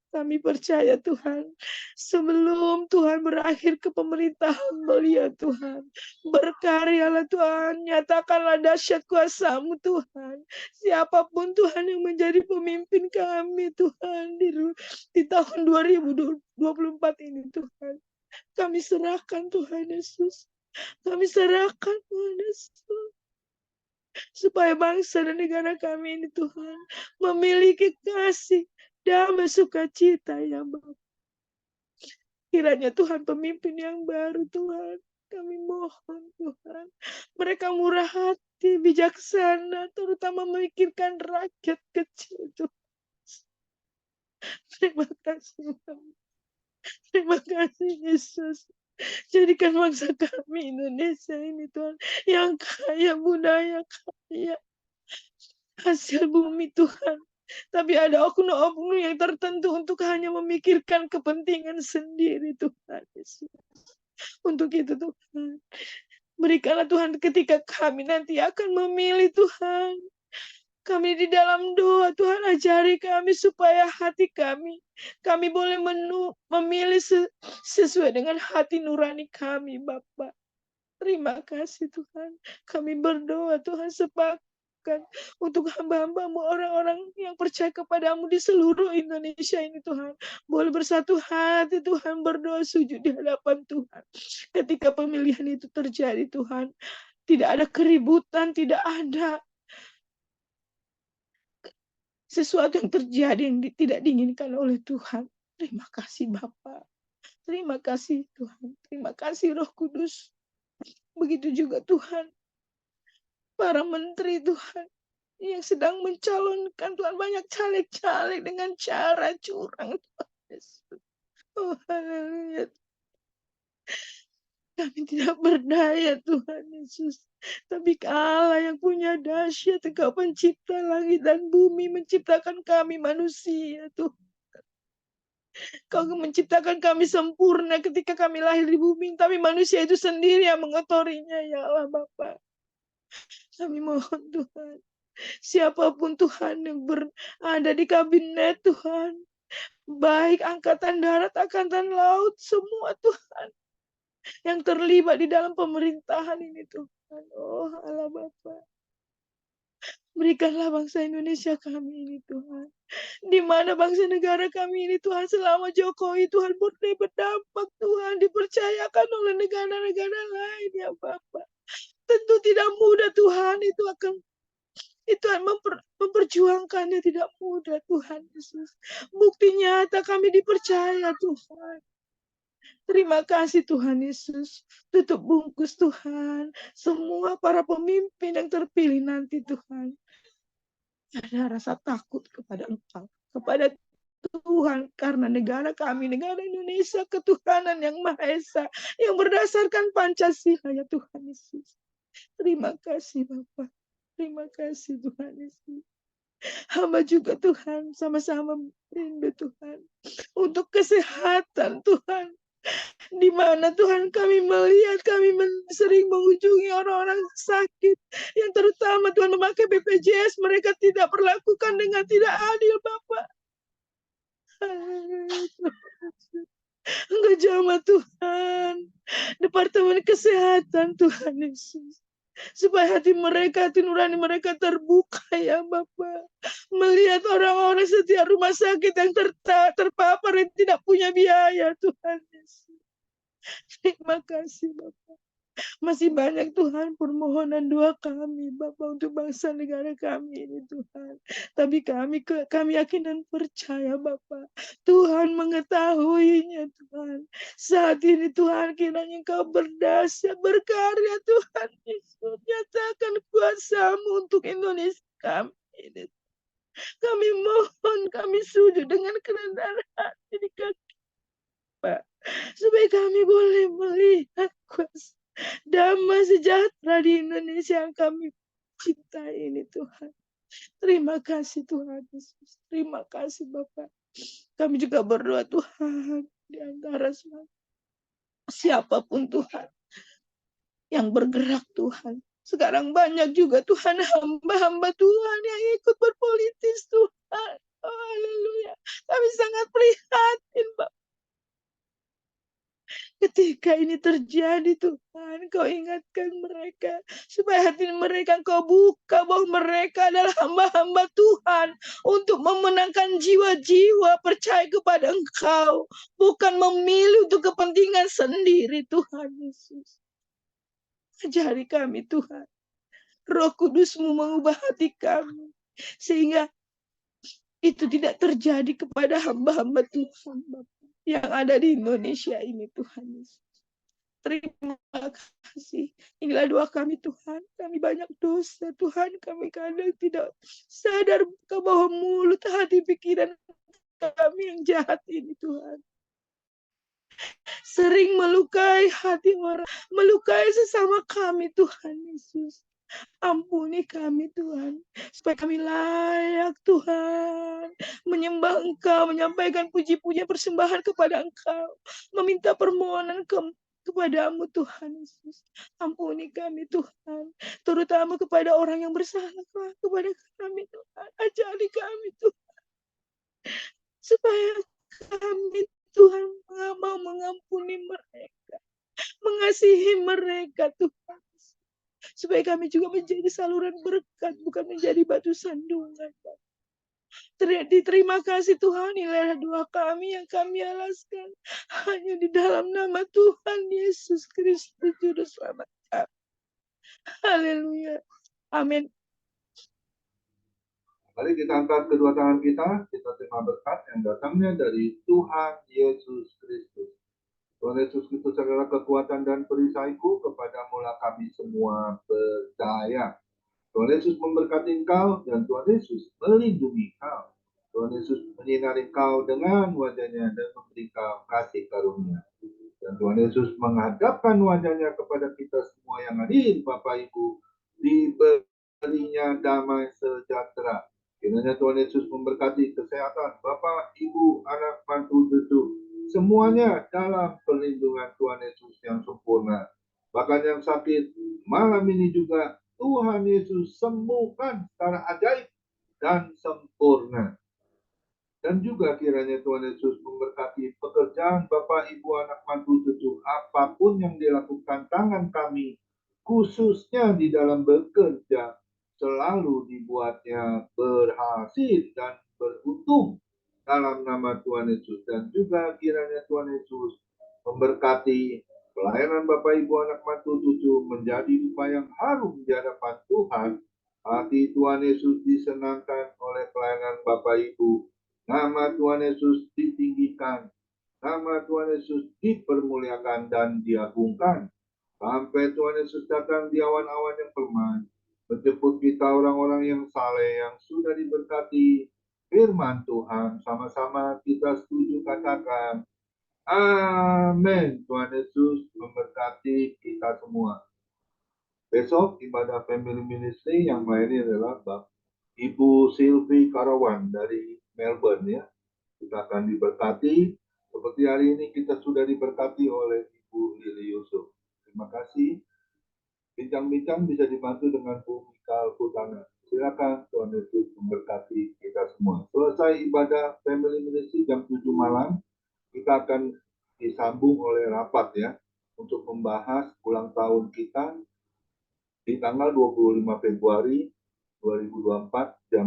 Kami percaya Tuhan, sebelum Tuhan berakhir ke pemerintahan beliau Tuhan, berkaryalah Tuhan, nyatakanlah dahsyat kuasa-Mu Tuhan. Siapapun Tuhan yang menjadi pemimpin kami Tuhan di tahun 2024 ini Tuhan, kami serahkan Tuhan Yesus. Kami serahkan Tuhan Yesus. Supaya bangsa dan negara kami ini Tuhan memiliki kasih, damai, sukacita ya Bapa. Kiranya Tuhan pemimpin yang baru Tuhan, kami mohon Tuhan. Mereka murah hati, bijaksana, terutama memikirkan rakyat kecil Tuhan. Terima kasih Bapa. Terima kasih Yesus. Jadikan bangsa kami Indonesia ini Tuhan yang kaya budaya, kaya hasil bumi Tuhan. Tapi ada oknum-oknum yang tertentu untuk hanya memikirkan kepentingan sendiri Tuhan Yesus. Untuk itu Tuhan, berikanlah Tuhan ketika kami nanti akan memilih Tuhan. Kami di dalam doa, Tuhan ajari kami supaya hati kami boleh memilih sesuai dengan hati nurani kami, Bapa. Terima kasih Tuhan. Kami berdoa Tuhan sepakat untuk hamba-hambamu, orang-orang yang percaya kepadamu di seluruh Indonesia ini Tuhan. Boleh bersatu hati Tuhan, berdoa sujud di hadapan Tuhan. Ketika pemilihan itu terjadi Tuhan, tidak ada keributan, tidak ada sesuatu yang terjadi yang tidak diinginkan oleh Tuhan. Terima kasih Bapa. Terima kasih Tuhan. Terima kasih Roh Kudus. Begitu juga Tuhan, para menteri Tuhan yang sedang mencalonkan Tuhan, banyak caleg-caleg dengan cara curang Tuhan Yesus. Oh haleluya. Kami tidak berdaya Tuhan Yesus, tapi Allah yang punya dahsyat, Engkau pencipta langit dan bumi, menciptakan kami manusia Tuhan. Kau menciptakan kami sempurna ketika kami lahir di bumi, tapi manusia itu sendiri yang mengotorinya, ya Allah Bapa. Kami mohon Tuhan, siapapun Tuhan yang berada di kabinet Tuhan, baik angkatan darat, angkatan laut, semua Tuhan yang terlibat di dalam pemerintahan ini Tuhan. Oh Allah Bapa, berikanlah bangsa Indonesia kami ini Tuhan. Di mana bangsa negara kami ini Tuhan selama Jokowi Tuhan boleh berdampak Tuhan, dipercayakan oleh negara-negara lain ya Bapak. Tentu tidak mudah Tuhan, itu memperjuangkannya tidak mudah Tuhan Yesus. Bukti nyata kami dipercaya Tuhan. Terima kasih Tuhan Yesus. Tutup bungkus Tuhan semua para pemimpin yang terpilih nanti Tuhan. Ada rasa takut kepada Engkau, kepada Tuhan, karena negara kami, negara Indonesia, ketuhanan yang Maha Esa, yang berdasarkan Pancasila ya Tuhan Yesus. Terima kasih Bapak. Terima kasih Tuhan Yesus. Hamba juga Tuhan sama-sama rindu Tuhan untuk kesehatan Tuhan. Di mana Tuhan kami melihat, kami sering mengunjungi orang-orang sakit yang terutama Tuhan memakai BPJS, mereka tidak perlakukan dengan tidak adil Bapak. Engkau jamah Tuhan, Departemen Kesehatan Tuhan Yesus, supaya hati mereka, hati nurani mereka terbuka ya Bapak. Melihat orang-orang setiap rumah sakit yang terpapar yang tidak punya biaya Tuhan Yesus. Terima kasih Bapak. Masih banyak Tuhan permohonan doa kami Bapak untuk bangsa negara kami ini Tuhan. Tapi kami yakin dan percaya Bapak, Tuhan mengetahuinya Tuhan. Saat ini Tuhan kiranya Engkau berdahsyat berkarya Tuhan Yesus. Nyatakan kuasa-Mu untuk Indonesia kami ini. Kami mohon, kami sujud dengan kerendahan hati di kaki Pak, supaya kami boleh melihat kuasa damai sejahtera di Indonesia yang kami cintai ini Tuhan. Terima kasih Tuhan Yesus. Terima kasih Bapak. Kami juga berdoa Tuhan, di antara siapapun Tuhan yang bergerak Tuhan. Sekarang banyak juga Tuhan hamba-hamba Tuhan yang ikut berpolitis Tuhan. Oh, haleluya. Kami sangat prihatin Bapak. Ketika ini terjadi Tuhan, Kau ingatkan mereka supaya hati mereka Kau buka bahwa mereka adalah hamba-hamba Tuhan untuk memenangkan jiwa-jiwa percaya kepada Engkau, bukan memilih untuk kepentingan sendiri Tuhan Yesus. Ajari kami Tuhan, Roh Kudus-Mu mengubah hati kami sehingga itu tidak terjadi kepada hamba-hamba Tuhan Bapak yang ada di Indonesia ini Tuhan Yesus. Terima kasih. Inilah doa kami Tuhan. Kami banyak dosa Tuhan. Kami kadang tidak sadar bahwa mulut, hati, pikiran kami yang jahat ini Tuhan. Sering melukai hati orang, melukai sesama kami Tuhan Yesus. Ampuni kami Tuhan, supaya kami layak Tuhan menyembah Engkau, menyampaikan puji-pujian persembahan kepada Engkau, meminta permohonan kepadamu Tuhan Yesus. Ampuni kami Tuhan, terutama kepada orang yang bersalah kepada kami Tuhan. Ajari kami Tuhan, supaya kami Tuhan mau mengampuni mereka, mengasihi mereka Tuhan. Supaya kami juga menjadi saluran berkat, bukan menjadi batu sandungan. Terima kasih Tuhan, inilah doa kami yang kami alaskan hanya di dalam nama Tuhan Yesus Kristus Juru Selamat kami. Haleluya. Amin. Mari kita angkat kedua tangan kita terima berkat yang datangnya dari Tuhan Yesus Kristus. Tuhan Yesus Kristus adalah kekuatan dan perisaiku, kepadamulah kami semua percaya. Tuhan Yesus memberkati engkau dan Tuhan Yesus melindungi engkau. Tuhan Yesus menyinari engkau dengan wajahnya dan memberi engkau kasih karunia. Dan Tuhan Yesus menghadapkan wajahnya kepada kita semua yang hadir, Bapak Ibu, diberinya damai sejahtera. Kiranya Tuhan Yesus memberkati kesehatan Bapak, Ibu, anak, mantu, cucu, semuanya dalam perlindungan Tuhan Yesus yang sempurna. Bahkan yang sakit malam ini juga Tuhan Yesus sembuhkan secara ajaib dan sempurna. Dan juga kiranya Tuhan Yesus memberkati pekerjaan Bapak, Ibu, anak, mantu, cucu, apapun yang dilakukan tangan kami, khususnya di dalam bekerja, selalu dibuatnya berhasil dan beruntung dalam nama Tuhan Yesus. Dan juga kiranya Tuhan Yesus memberkati pelayanan Bapak, Ibu, anak, mantu, cucu menjadi upaya yang harum di hadapan Tuhan. Hati Tuhan Yesus disenangkan oleh pelayanan Bapak, Ibu. Nama Tuhan Yesus ditinggikan. Nama Tuhan Yesus dipermuliakan dan diagungkan. Sampai Tuhan Yesus datang di awan-awan yang permai, menjemput kita orang-orang yang saleh, yang sudah diberkati firman Tuhan. Sama-sama kita setuju katakan, amin. Tuhan Yesus memberkati kita semua. Besok ibadah Family Ministry yang melayani adalah Ibu Sylvie Karawan dari Melbourne ya. Kita akan diberkati seperti hari ini kita sudah diberkati oleh Ibu Lili Yusuf. Terima kasih. Bincang-bincang bisa dibantu dengan Bu Mikal Putana. Silakan, Tuhan Yesus memberkati kita semua. Selesai ibadah Family Ministry jam 7 malam, kita akan disambung oleh rapat ya, untuk membahas ulang tahun kita di tanggal 25 Februari 2024 jam